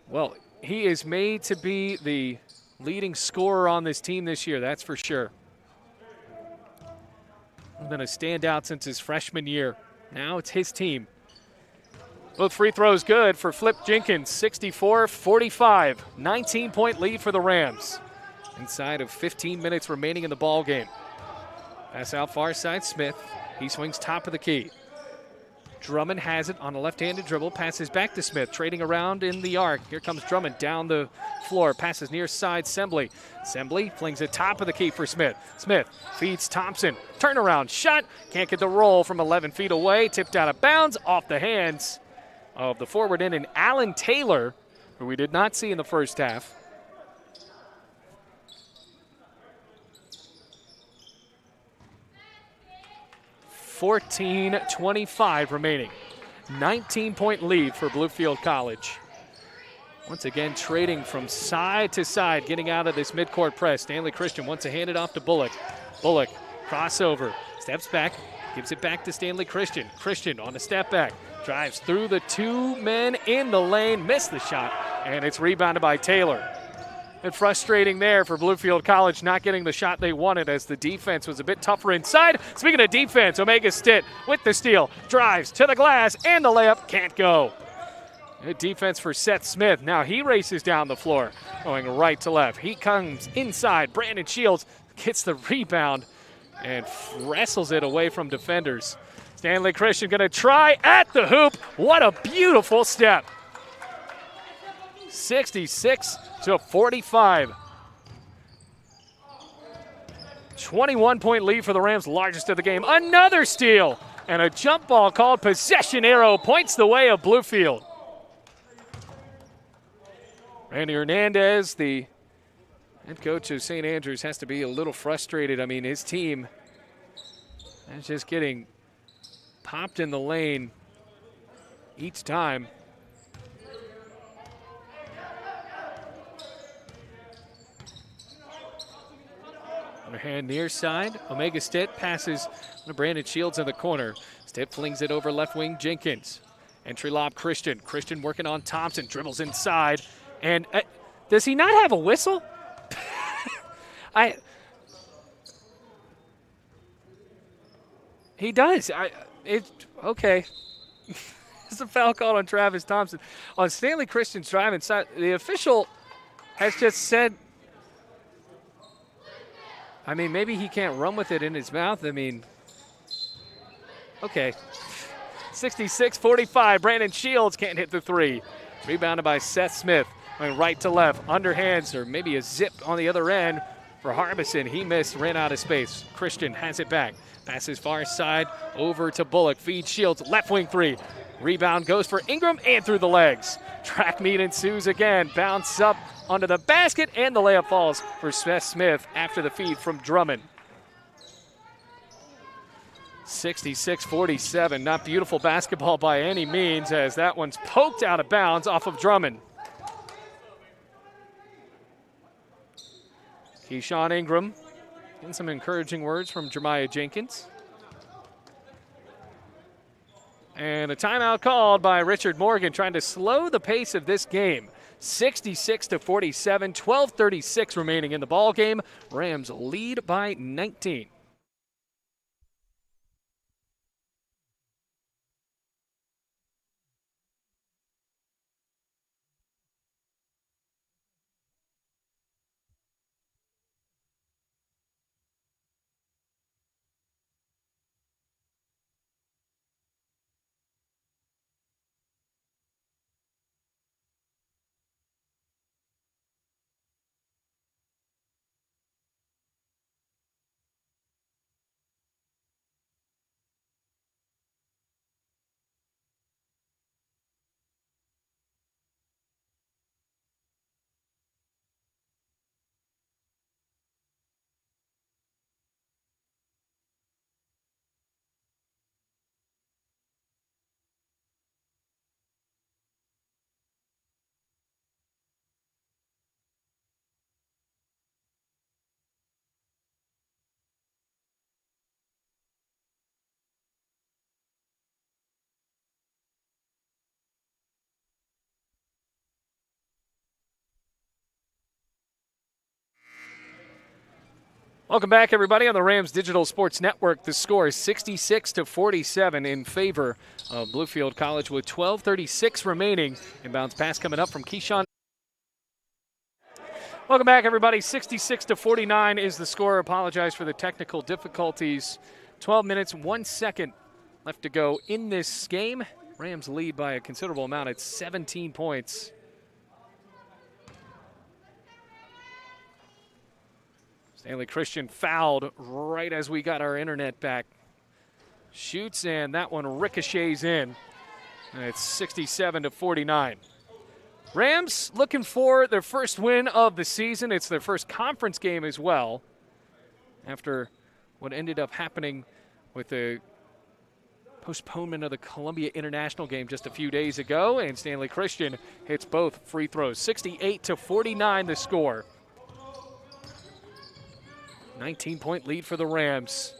Well, he is made to be the leading scorer on this team this year, that's for sure. Been a standout since his freshman year. Now it's his team. Both free throws good for Flip Jenkins, 64-45. 19-point lead for the Rams. Inside of 15 minutes remaining in the ball game. Pass out far side, Smith. He swings top of the key. Drummond has it on a left-handed dribble, passes back to Smith, trading around in the arc. Here comes Drummond down the floor, passes near side Simbly. Simbly flings it top of the key for Smith. Smith feeds Thompson, turnaround shot, can't get the roll from 11 feet away, tipped out of bounds, off the hands of the forward in, and Alan Taylor, who we did not see in the first half. .25 remaining. 19-point lead for Bluefield College. Once again, trading from side to side, getting out of this midcourt press. Stanley Christian wants to hand it off to Bullock. Bullock, crossover, steps back, gives it back to Stanley Christian. Christian on a step back, drives through the two men in the lane, missed the shot, and it's rebounded by Taylor. And frustrating there for Bluefield College not getting the shot they wanted as the defense was a bit tougher inside. Speaking of defense, Omega Stitt with the steal, drives to the glass, and the layup can't go. Good defense for Seth Smith. Now he races down the floor, going right to left. He comes inside. Brandon Shields gets the rebound and wrestles it away from defenders. Stanley Christian going to try at the hoop. What a beautiful step. 66-45. 21-point lead for the Rams, largest of the game. Another steal and a jump ball called. Possession arrow points the way of Bluefield. Randy Hernandez, the head coach of St. Andrews, has to be a little frustrated. I mean, his team is just getting popped in the lane each time. Hand near side. Omega Stitt passes to Brandon Shields in the corner. Stitt flings it over left wing Jenkins. Entry lob Christian. Christian working on Thompson. Dribbles inside. And does he not have a whistle? He does. Okay. It's a foul call on Travis Thompson. On Stanley Christian's drive inside, the official has just said I mean, maybe he can't run with it in his mouth. I mean, okay. 66-45. Brandon Shields can't hit the three. Rebounded by Seth Smith. Going right to left. Underhands or maybe a zip on the other end for Harbison. He missed, ran out of space. Christian has it back. Passes far side over to Bullock. Feeds Shields. Left wing three. Rebound goes for Ingram and through the legs. Track meet ensues again. Bounce up under the basket and the layup falls for Seth Smith after the feed from Drummond. 66-47. Not beautiful basketball by any means as that one's poked out of bounds off of Drummond. Keyshawn Ingram getting some encouraging words from Jeremiah Jenkins. And a timeout called by Richard Morgan trying to slow the pace of this game. 66-47, 12:36 remaining in the ball game. Rams lead by 19. Welcome back, everybody, on the Rams Digital Sports Network. The score is 66-47 in favor of Bluefield College with 12:36 remaining. Inbounds pass coming up from Keyshawn. Welcome back, everybody. 66-49 is the score. Apologize for the technical difficulties. 12 minutes, 1 second left to go in this game. Rams lead by a considerable amount at 17 points. Stanley Christian fouled right as we got our internet back. Shoots, and that one ricochets in. And it's 67-49. Rams looking for their first win of the season. It's their first conference game as well, after what ended up happening with the postponement of the Columbia International game just a few days ago. And Stanley Christian hits both free throws. 68-49 the score. 19-point lead for the Rams.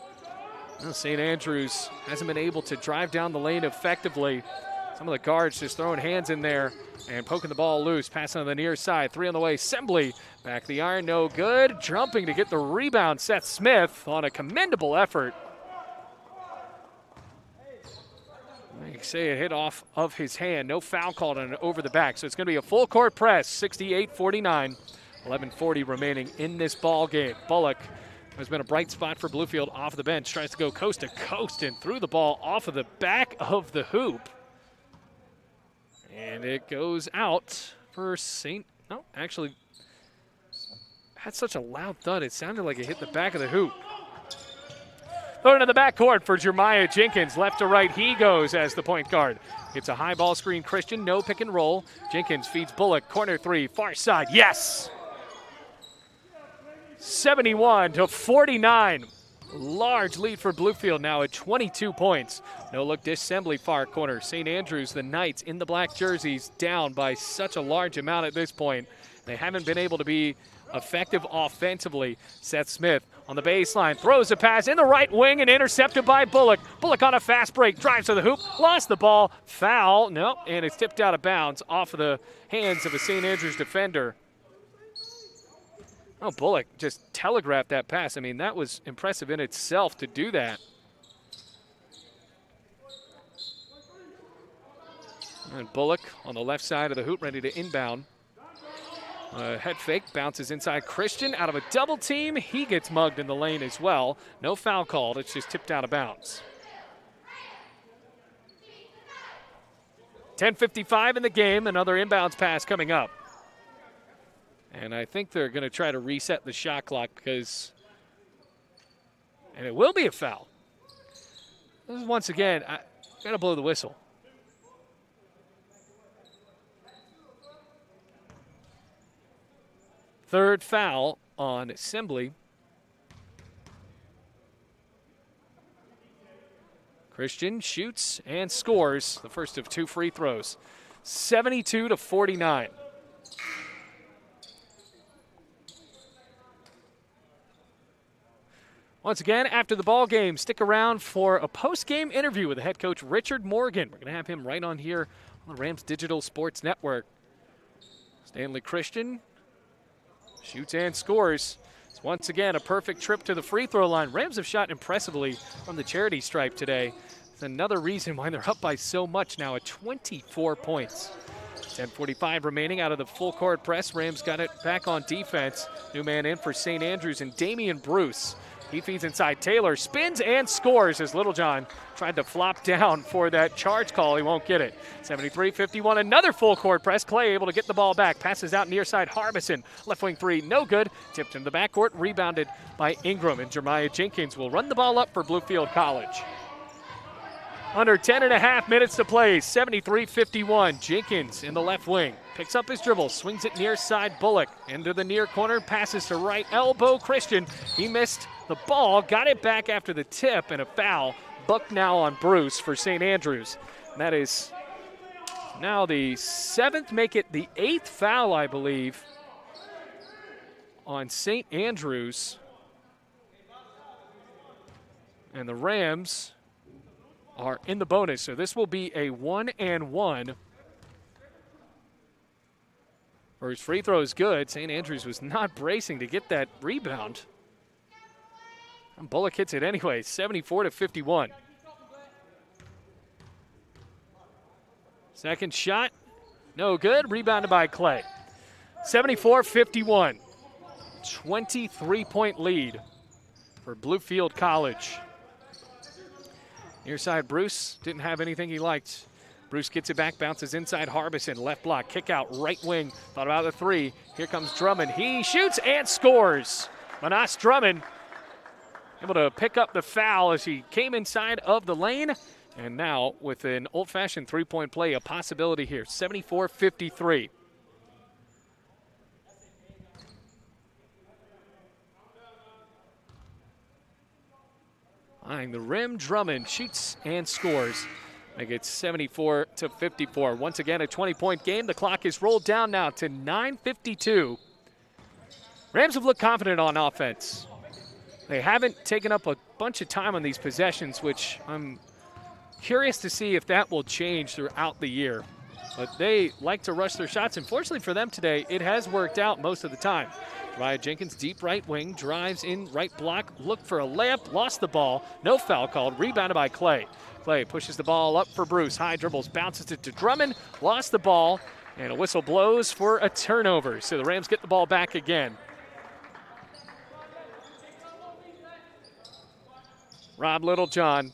Well, St. Andrews hasn't been able to drive down the lane effectively. Some of the guards just throwing hands in there and poking the ball loose. Passing on the near side. Three on the way. Sembley back the iron. No good. Jumping to get the rebound. Seth Smith on a commendable effort. You say it hit off of his hand. No foul called on it over the back. So it's going to be a full court press. 68-49. 11:40 remaining in this ball game. Bullock has been a bright spot for Bluefield off the bench. Tries to go coast to coast and threw the ball off of the back of the hoop. And it goes out for actually had such a loud thud. It sounded like it hit the back of the hoop. Thrown into the backcourt for Jeremiah Jenkins. Left to right he goes as the point guard. It's a high ball screen. Christian, no pick and roll. Jenkins feeds Bullock. Corner three, far side. Yes! 71-49. Large lead for Bluefield now at 22 points. No look dish Sembley far corner. St. Andrews, the Knights in the black jerseys, down by such a large amount at this point. They haven't been able to be effective offensively. Seth Smith on the baseline, throws a pass in the right wing and intercepted by Bullock. Bullock on a fast break, drives to the hoop, lost the ball, foul, no, and it's tipped out of bounds off of the hands of a St. Andrews defender. Oh, Bullock just telegraphed that pass. I mean, that was impressive in itself to do that. And Bullock on the left side of the hoop, ready to inbound. Head fake, bounces inside Christian out of a double team. He gets mugged in the lane as well. No foul called, it's just tipped out of bounds. 10:55 in the game, another inbounds pass coming up. And I think they're going to try to reset the shot clock because, and it will be a foul. This is once again, I got to blow the whistle. Third foul on Assembly. Christian shoots and scores the first of 2 free throws. 72-49. Once again, after the ball game, stick around for a post-game interview with the head coach, Richard Morgan. We're going to have him right on here on the Rams Digital Sports Network. Stanley Christian shoots and scores. It's once again a perfect trip to the free throw line. Rams have shot impressively from the charity stripe today. It's another reason why they're up by so much now at 24 points. 10:45 remaining out of the full court press. Rams got it back on defense. New man in for St. Andrews and Damian Bruce. He feeds inside Taylor, spins and scores as Littlejohn tried to flop down for that charge call. He won't get it. 73-51, another full court press. Clay able to get the ball back. Passes out near side Harbison. Left wing three, no good. Tipped in the backcourt, rebounded by Ingram. And Jeremiah Jenkins will run the ball up for Bluefield College. Under 10.5 minutes to play, 73-51. Jenkins in the left wing. Picks up his dribble, swings it near side Bullock. Into the near corner, passes to right elbow Christian. He missed the ball, got it back after the tip, and a foul. Buck now on Bruce for St. Andrews. And that is now the 7th, make it the 8th foul, I believe, on St. Andrews. And the Rams are in the bonus, so this will be a 1-and-1. First free throw is good. St. Andrews was not bracing to get that rebound. And Bullock hits it anyway, 74-51. Second shot, no good. Rebounded by Clay. 74-51. 23-point lead for Bluefield College. Near side, Bruce didn't have anything he liked. Bruce gets it back, bounces inside Harbison. Left block, kick out, right wing. Thought about the three. Here comes Drummond. He shoots and scores. Manas Drummond able to pick up the foul as he came inside of the lane. And now with an old-fashioned three-point play, a possibility here. 74-53. Eyeing the rim, Drummond shoots and scores. Make it 74-54. Once again, a 20-point game. The clock is rolled down now to 9:52. Rams have looked confident on offense. They haven't taken up a bunch of time on these possessions, which I'm curious to see if that will change throughout the year. But they like to rush their shots. Unfortunately for them today, it has worked out most of the time. Jeremiah Jenkins, deep right wing, drives in right block, looked for a layup, lost the ball. No foul called, rebounded by Clay. Clay pushes the ball up for Bruce. High dribbles, bounces it to Drummond, lost the ball, and a whistle blows for a turnover. So the Rams get the ball back again. Rob Littlejohn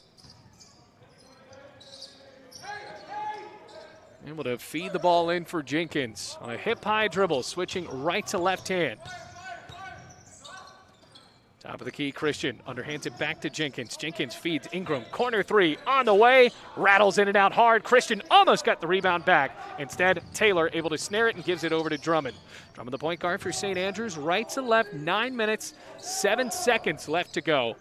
able to feed the ball in for Jenkins on a hip-high dribble, switching right to left hand. Top of the key, Christian underhands it back to Jenkins. Jenkins feeds Ingram, corner three on the way, rattles in and out hard. Christian almost got the rebound back. Instead, Taylor able to snare it and gives it over to Drummond. Drummond, the point guard for St. Andrews, right to left, 9 minutes, 7 seconds left to go.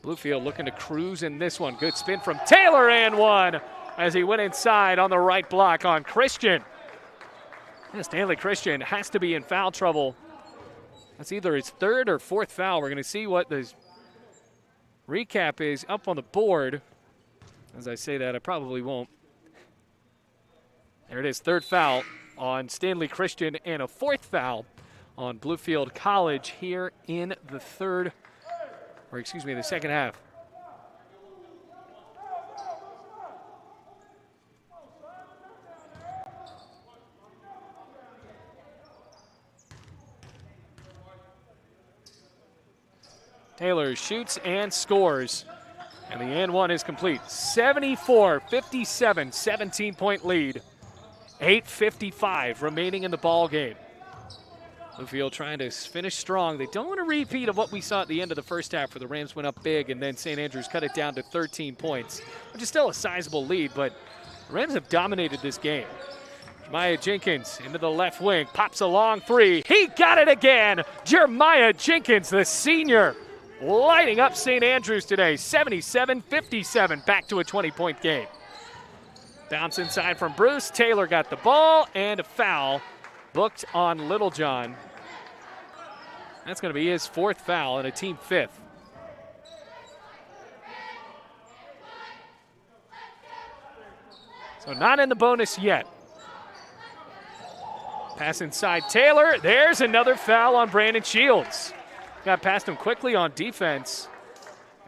Bluefield looking to cruise in this one. Good spin from Taylor and one as he went inside on the right block on Christian. And Stanley Christian has to be in foul trouble. That's either his 3rd or 4th foul. We're going to see what the recap is up on the board. As I say that, I probably won't. There it is, 3rd foul on Stanley Christian and a 4th foul on Bluefield College here in the the second half. Taylor shoots and scores. And the and one is complete. 74-57, 17-point lead. 8:55 remaining in the ball game. Bluefield trying to finish strong. They don't want a repeat of what we saw at the end of the first half where the Rams went up big and then St. Andrews cut it down to 13 points, which is still a sizable lead, but the Rams have dominated this game. Jeremiah Jenkins into the left wing, pops a long three. He got it again. Jeremiah Jenkins, the senior, lighting up St. Andrews today. 77-57, back to a 20-point game. Bounce inside from Bruce. Taylor got the ball and a foul booked on Littlejohn. That's going to be his 4th foul and a team 5th. So not in the bonus yet. Pass inside Taylor. There's another foul on Brandon Shields. Got past him quickly on defense.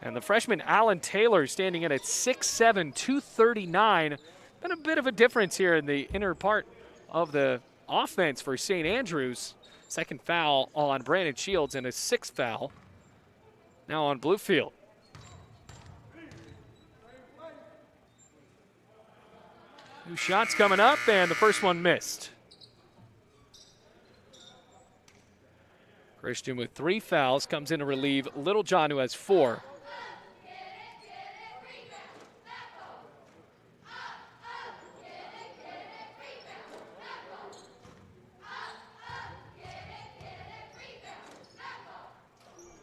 And the freshman Alan Taylor standing in at 6'7", 239. Been a bit of a difference here in the inner part of the offense for St. Andrews. 2nd foul on Brandon Shields and a 6th foul now on Bluefield. Two shots coming up, and the first one missed. Christian with 3 fouls comes in to relieve Littlejohn, who has 4.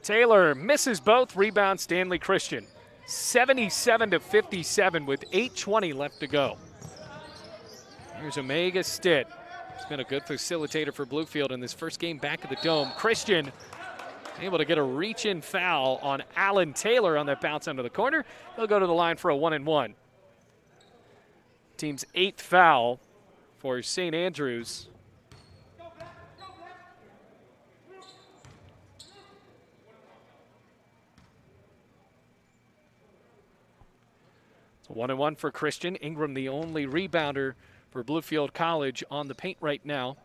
Taylor misses both. Rebound Stanley Christian. 77-57 with 8:20 left to go. Here's Omega Stitt. He's been a good facilitator for Bluefield in this first game back at the Dome. Christian able to get a reach-in foul on Alan Taylor on that bounce under the corner. He'll go to the line for a 1-and-1. Team's 8th foul for St. Andrews. It's a 1-and-1 for Christian. Ingram, the only rebounder for Bluefield College on the paint right now.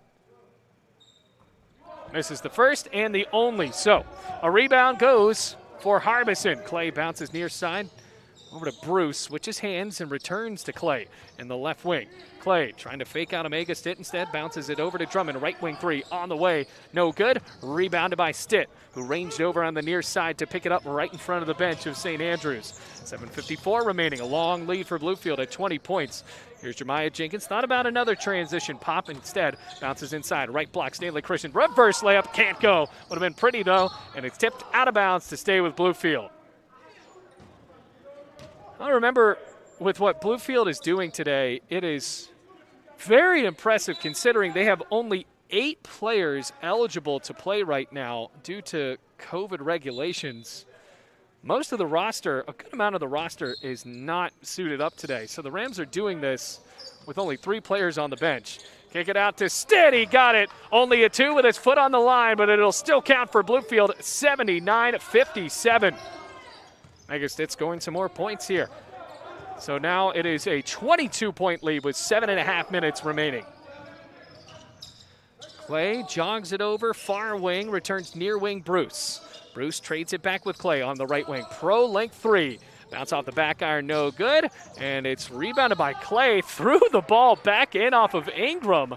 Misses the first and the only. So a rebound goes for Harbison. Clay bounces near side over to Bruce, switches hands and returns to Clay in the left wing. Clay trying to fake out Omega. Stitt instead bounces it over to Drummond. Right wing 3 on the way. No good. Rebounded by Stitt, who ranged over on the near side to pick it up right in front of the bench of St. Andrews. 7:54 remaining. A long lead for Bluefield at 20 points. Here's Jeremiah Jenkins. Thought about another transition pop. Instead, bounces inside. Right block, Stanley Christian. Reverse layup. Can't go. Would have been pretty, though. And it's tipped out of bounds to stay with Bluefield. I remember with what Bluefield is doing today, it is very impressive considering they have only 8 players eligible to play right now due to COVID regulations. Most of the roster, a good amount of the roster, is not suited up today. So the Rams are doing this with only 3 players on the bench. Kick it out to Stitt. He got it. Only a 2 with his foot on the line, but it'll still count for Bluefield. 79-57. Omega Stitt's going some more points here. So now it is a 22-point lead with 7.5 minutes remaining. Clay jogs it over, far wing, returns near wing Bruce. Bruce trades it back with Clay on the right wing. Pro length 3. Bounce off the back iron, no good. And it's rebounded by Clay. Threw the ball back in off of Ingram.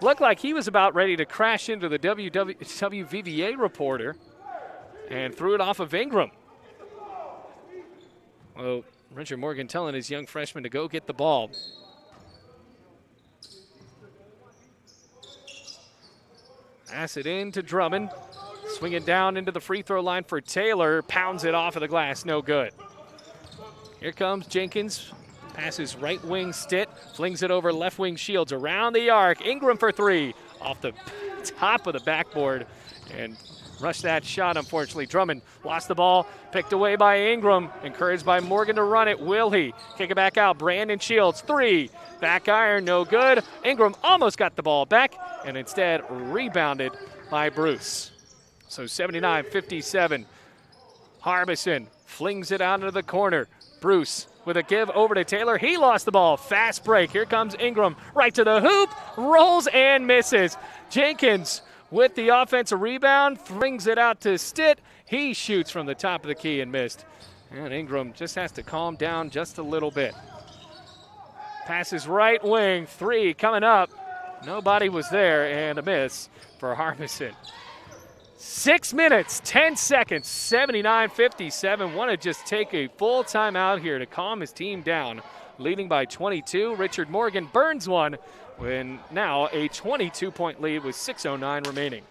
Looked like he was about ready to crash into the WVVA reporter and threw it off of Ingram. Well, Richard Morgan telling his young freshman to go get the ball. Pass it in to Drummond. Swing it down into the free throw line for Taylor. Pounds it off of the glass, no good. Here comes Jenkins. Passes right wing Stitt. Flings it over left wing Shields around the arc. Ingram for 3. Off the top of the backboard. And rushed that shot, unfortunately. Drummond lost the ball, picked away by Ingram, encouraged by Morgan to run it. Will he? Kick it back out. Brandon Shields, 3. Back iron, no good. Ingram almost got the ball back, and instead rebounded by Bruce. So 79-57. Harbison flings it out into the corner. Bruce with a give over to Taylor. He lost the ball. Fast break. Here comes Ingram. Right to the hoop. Rolls and misses. Jenkins with the offensive rebound, brings it out to Stitt. He shoots from the top of the key and missed. And Ingram just has to calm down just a little bit. Passes right wing, 3 coming up. Nobody was there, and a miss for Harbison. 6 minutes, 10 seconds, 79-57. Want to just take a full timeout here to calm his team down. Leading by 22, Richard Morgan burns one, when now a 22-point lead with 6:09 remaining.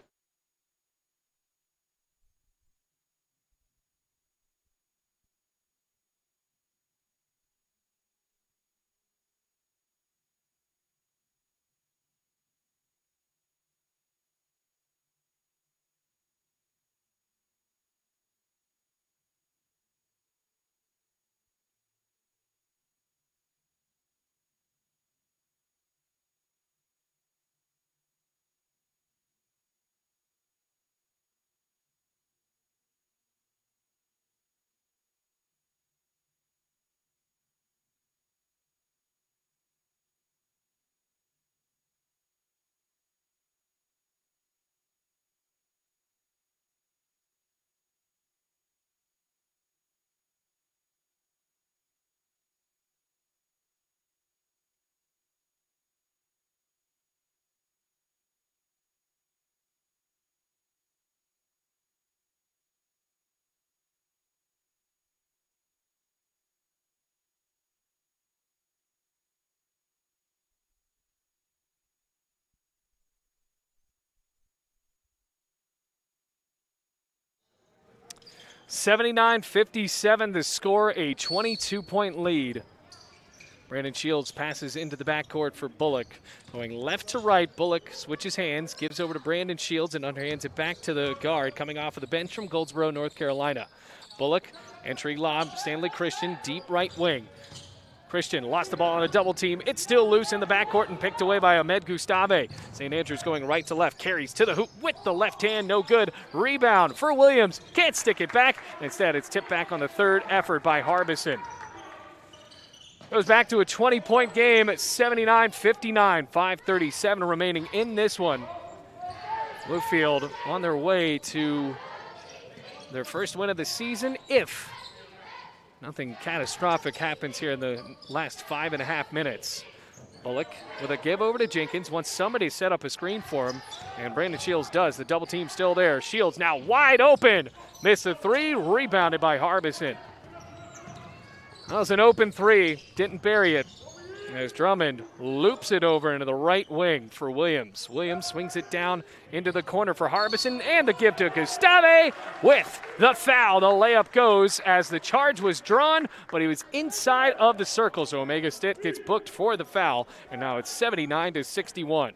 (79-57) the score, a 22-point lead. Brandon Shields passes into the backcourt for Bullock. Going left to right, Bullock switches hands, gives over to Brandon Shields, and underhands it back to the guard coming off of the bench from Goldsboro, North Carolina. Bullock, entry lob, Stanley Christian, deep right wing. Christian lost the ball on a double team. It's still loose in the backcourt and picked away by Ahmed Gustave. St. Andrews going right to left, carries to the hoop with the left hand, no good. Rebound for Williams, can't stick it back. Instead, it's tipped back on the third effort by Harbison. Goes back to a 20-point game at 79-59, 5:37 remaining in this one. Bluefield on their way to their first win of the season if nothing catastrophic happens here in the last 5.5 minutes. Bullock with a give over to Jenkins. Wants somebody to set up a screen for him, and Brandon Shields does. The double team still there. Shields now wide open. Missed the 3, rebounded by Harbison. That was an open 3, didn't bury it. As Drummond loops it over into the right wing for Williams. Williams swings it down into the corner for Harbison, and the give to Gustave with the foul. The layup goes as the charge was drawn, but he was inside of the circle, so Omega Stitt gets booked for the foul, and now it's 79-61.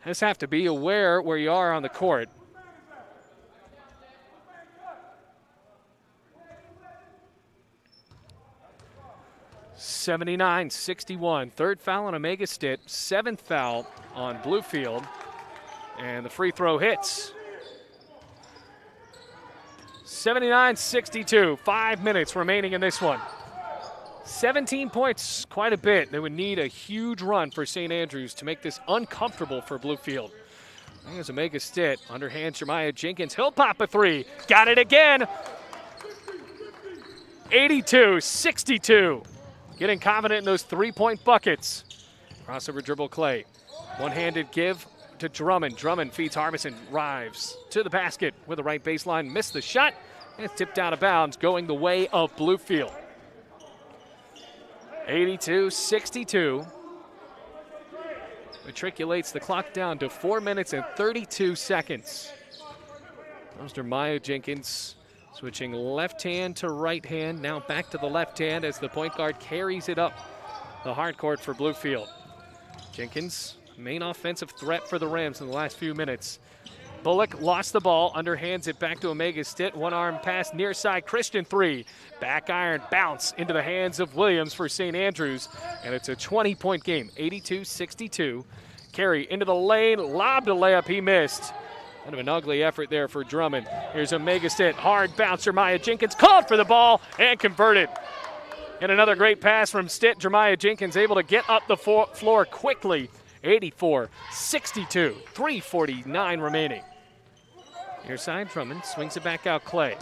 Just have to be aware where you are on the court. (79-61). Third foul on Omega Stitt, 7th foul on Bluefield, and the free throw hits. 79-62, 5 minutes remaining in this one. 17 points, quite a bit. They would need a huge run for St. Andrews to make this uncomfortable for Bluefield. There's Omega Stitt, underhand Jeremiah Jenkins. He'll pop a 3, got it again. 82-62. Getting confident in those 3-point buckets. Crossover dribble Clay. One-handed give to Drummond. Drummond feeds Harbison, drives to the basket with the right baseline. Missed the shot, and it's tipped out of bounds, going the way of Bluefield. 82-62. Matriculates the clock down to 4 minutes and 32 seconds. Comes Jeremiah Jenkins. Switching left hand to right hand, now back to the left hand as the point guard carries it up the hard court for Bluefield. Jenkins, main offensive threat for the Rams in the last few minutes. Bullock lost the ball, underhands it back to Omega Stitt. One arm pass near side, Christian 3. Back iron bounce into the hands of Williams for St. Andrews, and it's a 20-point game, 82-62. Carry into the lane, lobbed a layup, he missed. Kind of an ugly effort there for Drummond. Here's Omega Stitt, hard bounce. Jeremiah Jenkins called for the ball and converted. And another great pass from Stitt. Jeremiah Jenkins able to get up the floor quickly 84-62, 3:49 remaining. Near side, Drummond swings it back out, Clay.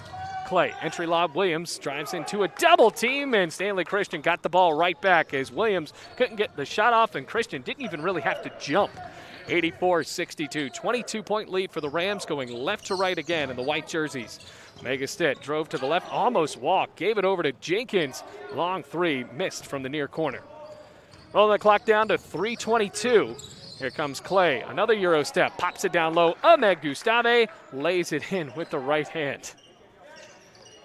Clay, entry lob, Williams drives into a double team, and Stanley Christian got the ball right back as Williams couldn't get the shot off, and Christian didn't even really have to jump. 84-62, 22-point lead for the Rams, going left to right again in the white jerseys. Omega Stitt drove to the left, almost walked, gave it over to Jenkins. Long three, missed from the near corner. Rolling the clock down to 3:22. Here comes Clay, another Euro step, pops it down low. Ahmed Gustave lays it in with the right hand.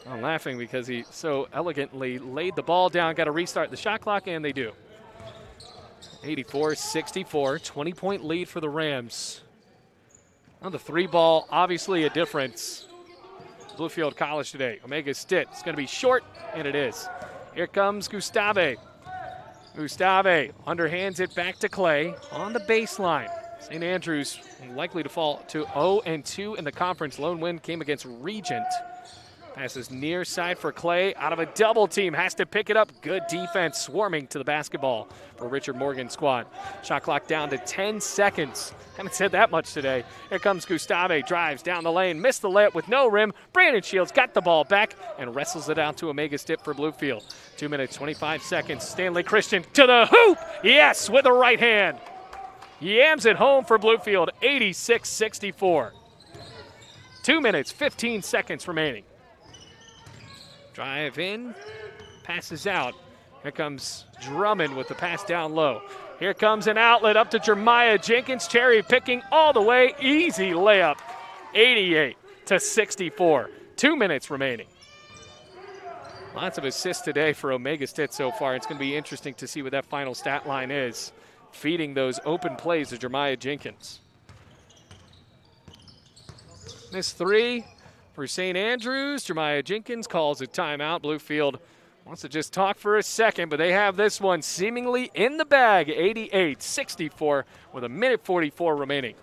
I'm laughing because he so elegantly laid the ball down, got to restart the shot clock, and they do. 84-64, 20-point lead for the Rams. On the three ball, obviously a difference. Bluefield College today. Omega Stitt, it's going to be short, and it is. Here comes Gustave. Gustave underhands it back to Clay on the baseline. St. Andrews likely to fall to 0-2 in the conference. Lone win came against Regent. Passes near side for Clay. Out of a double team. Has to pick it up. Good defense swarming to the basketball for Richard Morgan's squad. Shot clock down to 10 seconds. Haven't said that much today. Here comes Gustave. Drives down the lane. Missed the layup with no rim. Brandon Shields got the ball back and wrestles it out to Omega Stitt for Bluefield. 2 minutes, 25 seconds. Stanley Christian to the hoop. Yes, with the right hand. Yams it home for Bluefield. 86-64. 2 minutes, 15 seconds remaining. Drive in, passes out. Here comes Drummond with the pass down low. Here comes an outlet up to Jeremiah Jenkins, cherry picking all the way. Easy layup, 88-64. 2 minutes remaining. Lots of assists today for Omega Stitt so far. It's going to be interesting to see what that final stat line is, feeding those open plays to Jeremiah Jenkins. Miss three. For St. Andrews, Jeremiah Jenkins calls a timeout. Bluefield wants to just talk for a second, but they have this one seemingly in the bag, 88-64 with 1:44 remaining.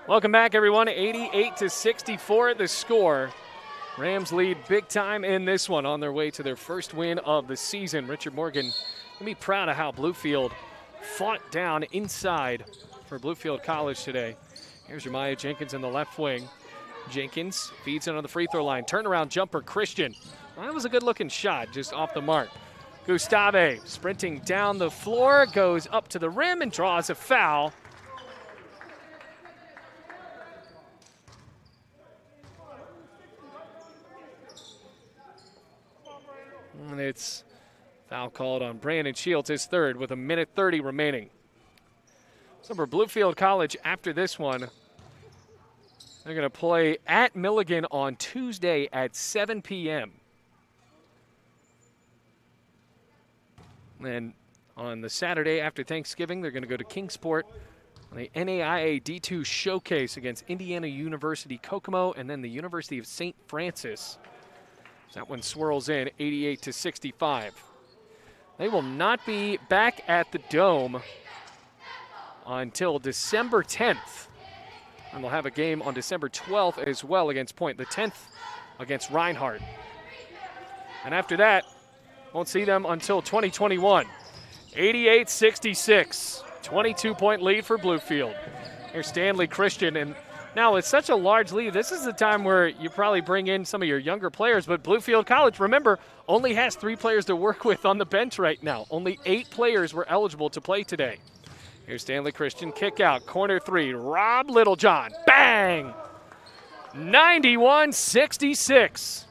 Welcome back, everyone. 88-64 the score. Rams lead big time in this one on their way to their first win of the season. Richard Morgan can be proud of how Bluefield fought down inside for Bluefield College today. Here's Jeremiah Jenkins in the left wing. Jenkins feeds it on the free throw line. Turnaround jumper, Christian. Well, that was a good-looking shot, just off the mark. Gustave sprinting down the floor, goes up to the rim and draws a foul. And it's foul called on Brandon Shields, his third, with 1:30 remaining. So for Bluefield College, after this one, they're going to play at Milligan on Tuesday at 7 p.m. And on the Saturday after Thanksgiving, they're going to go to Kingsport on the NAIA D2 Showcase against Indiana University Kokomo and then the University of St. Francis. That one swirls in, 88-65. They will not be back at the Dome until December 10th. And they'll have a game on December 12th as well against Point. The 10th against Reinhardt. And after that, won't see them until 2021. 88-66, 22-point lead for Bluefield. Here's Stanley Christian, and now it's such a large lead. This is the time where you probably bring in some of your younger players, but Bluefield College, remember, only has 3 players to work with on the bench right now. Only 8 players were eligible to play today. Here's Stanley Christian, kick out, corner 3, Rob Littlejohn, bang! 91-66.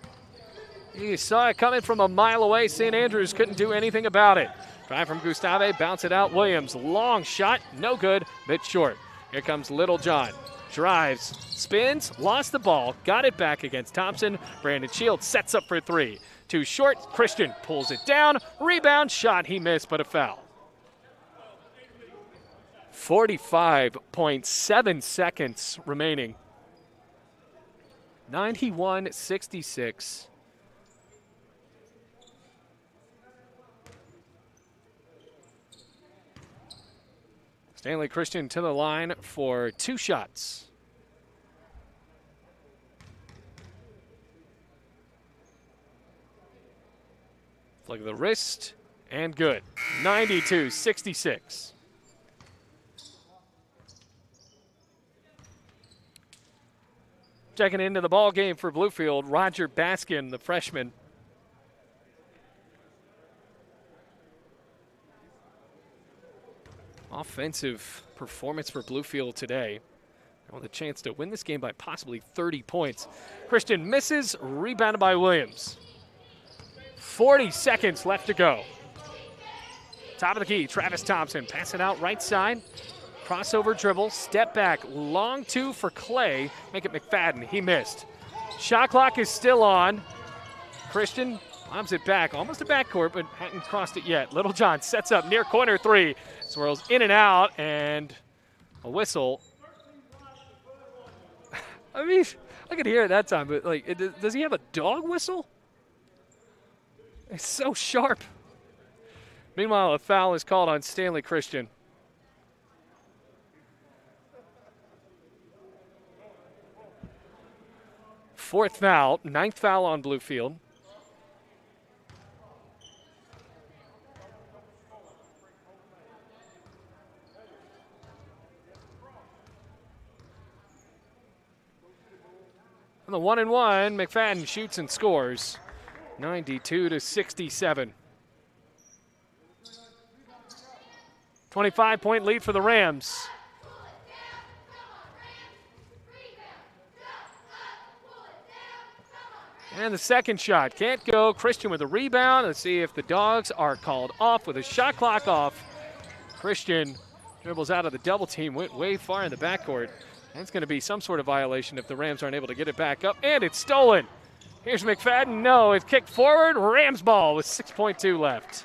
You saw it coming from a mile away. St. Andrews couldn't do anything about it. Drive from Gustave, bounce it out. Williams, long shot, no good, bit short. Here comes Littlejohn. Drives, spins, lost the ball, got it back against Thompson. Brandon Shields sets up for 3. Too short, Christian pulls it down. Rebound, shot, he missed, but a foul. 45.7 seconds remaining. 91-66. Stanley Christian to the line for 2 shots. Flick of the wrist, and good. 92-66. Checking into the ball game for Bluefield, Roger Baskin, the freshman. Offensive performance for Bluefield today. With a chance to win this game by possibly 30 points. Christian misses, rebounded by Williams. 40 seconds left to go. Top of the key, Travis Thompson. Pass it out right side. Crossover dribble, step back, long 2 for Clay. Make it McFadden, he missed. Shot clock is still on. Christian lobs it back, almost a backcourt, but hadn't crossed it yet. Littlejohn sets up near corner 3. Swirls in and out, and a whistle. I mean, I could hear it that time, but like, does he have a dog whistle? It's so sharp. Meanwhile, a foul is called on Stanley Christian. Fourth foul, 9th foul on Bluefield. On the 1-and-1, McFadden shoots and scores. 92-67. 25-point lead for the Rams. And the second shot can't go. Christian with a rebound. Let's see if the Dogs are called off with a shot clock off. Christian dribbles out of the double team, went way far in the backcourt. That's going to be some sort of violation if the Rams aren't able to get it back up. And it's stolen. Here's McFadden. No, it's kicked forward. Rams ball with 6.2 left.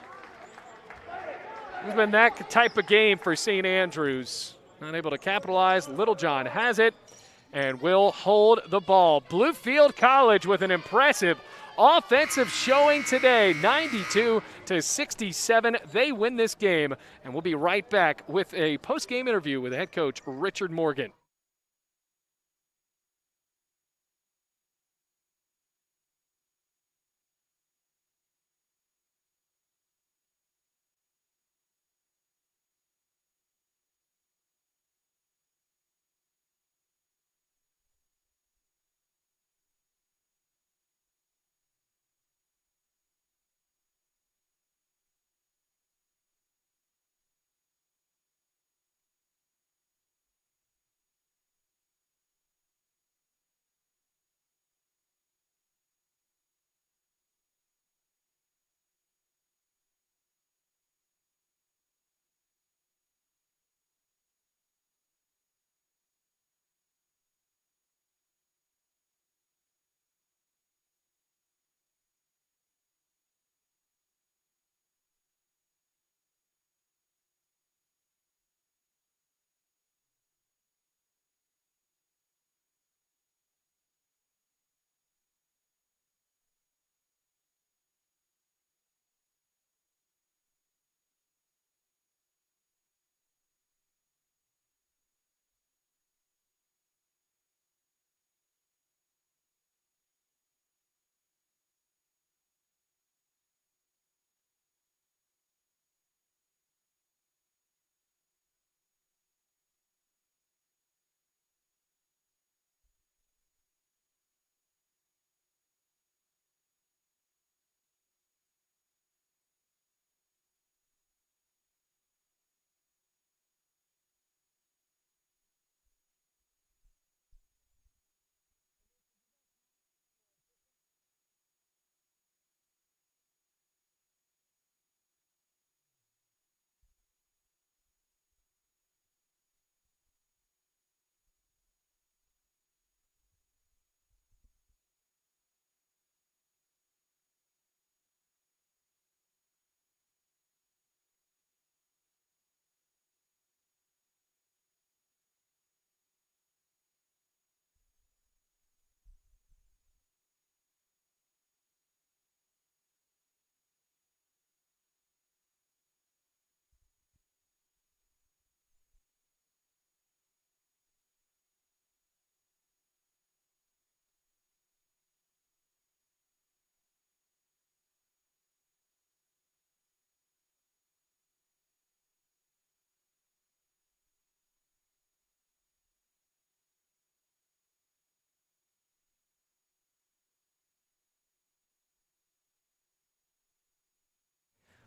It's been that type of game for St. Andrews. Not able to capitalize. Littlejohn has it and will hold the ball. Bluefield College with an impressive offensive showing today, 92-67. They win this game, and we'll be right back with a post-game interview with head coach Richard Morgan.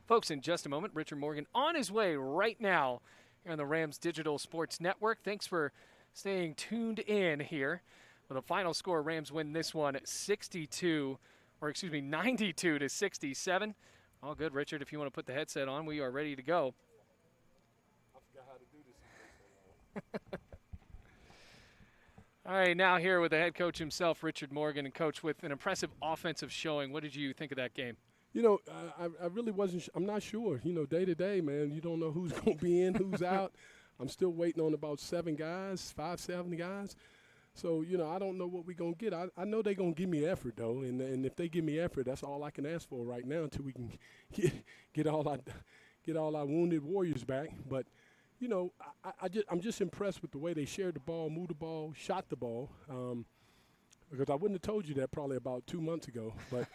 Folks, in just a moment, Richard Morgan on his way right now here on the Rams Digital Sports Network. Thanks for staying tuned in here. With a final score, Rams win this one 92 to 67. All good, Richard. If you want to put the headset on, we are ready to go. I forgot how to do this. All right, now here with the head coach himself, Richard Morgan, and coach with an impressive offensive showing. What did you think of that game? You know, I really wasn't – I'm not sure. You know, day to day, man, you don't know who's going to be in, who's out. I'm still waiting on about 7 guys. So, you know, I don't know what we're going to get. I know they're going to give me effort, though, and if they give me effort, that's all I can ask for right now until we can get all our wounded warriors back. But, you know, I'm just impressed with the way they shared the ball, moved the ball, shot the ball, because I wouldn't have told you that probably about 2 months ago. But,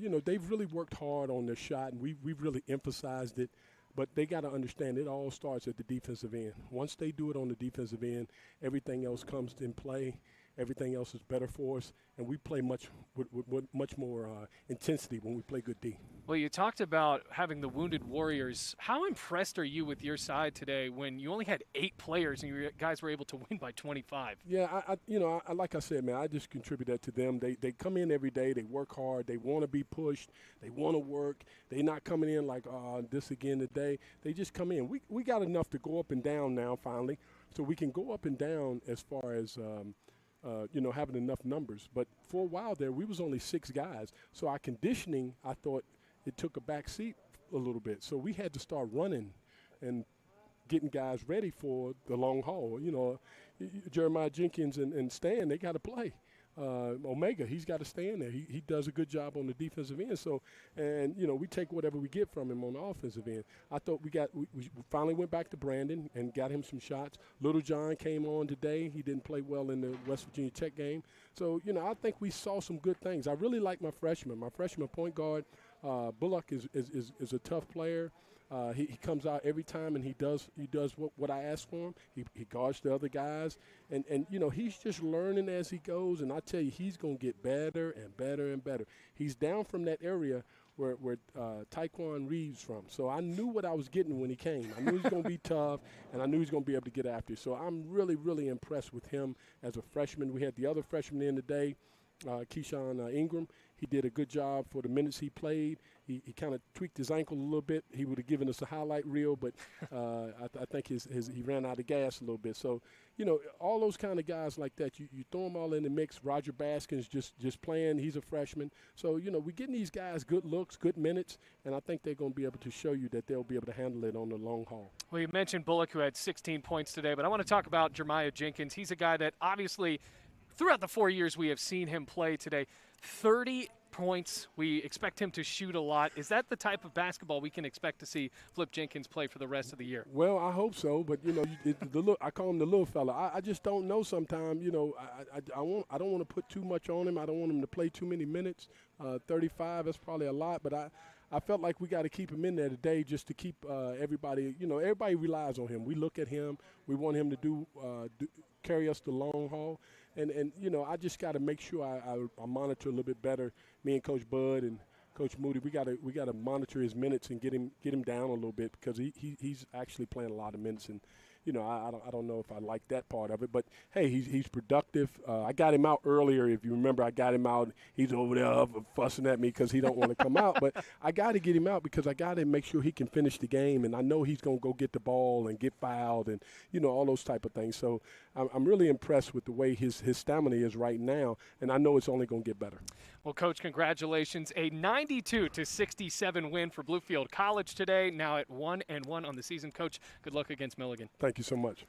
you know, they've really worked hard on their shot, and we've really emphasized it. But they got to understand it all starts at the defensive end. Once they do it on the defensive end, everything else comes in play. Everything else is better for us, and we play with much more intensity when we play good D. Well, you talked about having the wounded warriors. How impressed are you with your side today when you only had 8 players and you guys were able to win by 25? Yeah, I like I said, man, I just contribute that to them. They come in every day. They work hard. They want to be pushed. They want to work. They're not coming in like, this again today. They just come in. We got enough to go up and down now finally, so we can go up and down as far as you know, having enough numbers. But for a while there, we was only 6 guys. So our conditioning, I thought it took a back seat a little bit. So we had to start running and getting guys ready for the long haul. You know, Jeremiah Jenkins and Stan, they got to play. Omega, he's got to stay in there. He does a good job on the defensive end. So, and, you know, we take whatever we get from him on the offensive end. I thought we finally went back to Brandon and got him some shots. Little John came on today. He didn't play well in the West Virginia Tech game. So, you know, I think we saw some good things. I really like my freshman. My freshman point guard, Bullock, is a tough player. He comes out every time and he does what I ask for him. He guards the other guys, and you know, he's just learning as he goes. And I tell you, he's gonna get better and better and better. He's down from that area where Taekwon Reeves from. So I knew what I was getting when he came. I knew he was gonna be tough, and I knew he was gonna be able to get after it. So I'm really impressed with him as a freshman. We had the other freshman in today, Keyshawn Ingram. He did a good job for the minutes he played. He kind of tweaked his ankle a little bit. He would have given us a highlight reel, but I think he ran out of gas a little bit. So, you know, all those kind of guys like that, you throw them all in the mix. Roger Baskins just playing. He's a freshman. So, you know, we're getting these guys good looks, good minutes, and I think they're going to be able to show you that they'll be able to handle it on the long haul. Well, you mentioned Bullock, who had 16 points today, but I want to talk about Jeremiah Jenkins. He's a guy that obviously throughout the 4 years we have seen him play today, 30 points. We expect him to shoot a lot. Is that the type of basketball we can expect to see Flip Jenkins play for the rest of the year? Well, I hope so, but, you know, I call him the little fella. I just don't know sometimes. You know, I don't want to put too much on him. I don't want him to play too many minutes. 35, that's probably a lot, but I felt like we got to keep him in there today just to keep everybody, you know, everybody relies on him. We look at him. We want him to carry us the long haul. And you know, I just got to make sure I monitor a little bit better. Me and Coach Bud and Coach Moody, we got to monitor his minutes and get him down a little bit, because he's actually playing a lot of minutes. And you know, I don't know if I like that part of it, but hey, he's productive. I got him out earlier. If you remember, I got him out. He's over there fussing at me because he don't want to come out. But I got to get him out because I got to make sure he can finish the game. And I know he's going to go get the ball and get fouled and, you know, all those type of things. So I'm really impressed with the way his stamina is right now, and I know it's only going to get better. Well, Coach, congratulations. A 92-67 win for Bluefield College today, now at 1-1 on the season. Coach, good luck against Milligan. Thank you so much.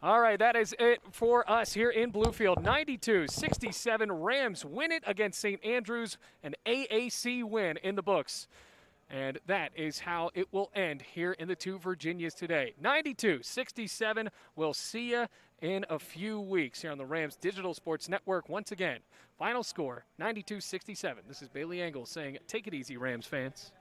All right, that is it for us here in Bluefield. 92-67, Rams win it against St. Andrews, an AAC win in the books. And that is how it will end here in the two Virginias today. 92-67. We'll see you in a few weeks here on the Rams Digital Sports Network. Once again, final score, 92-67. This is Bailey Engel saying, take it easy, Rams fans.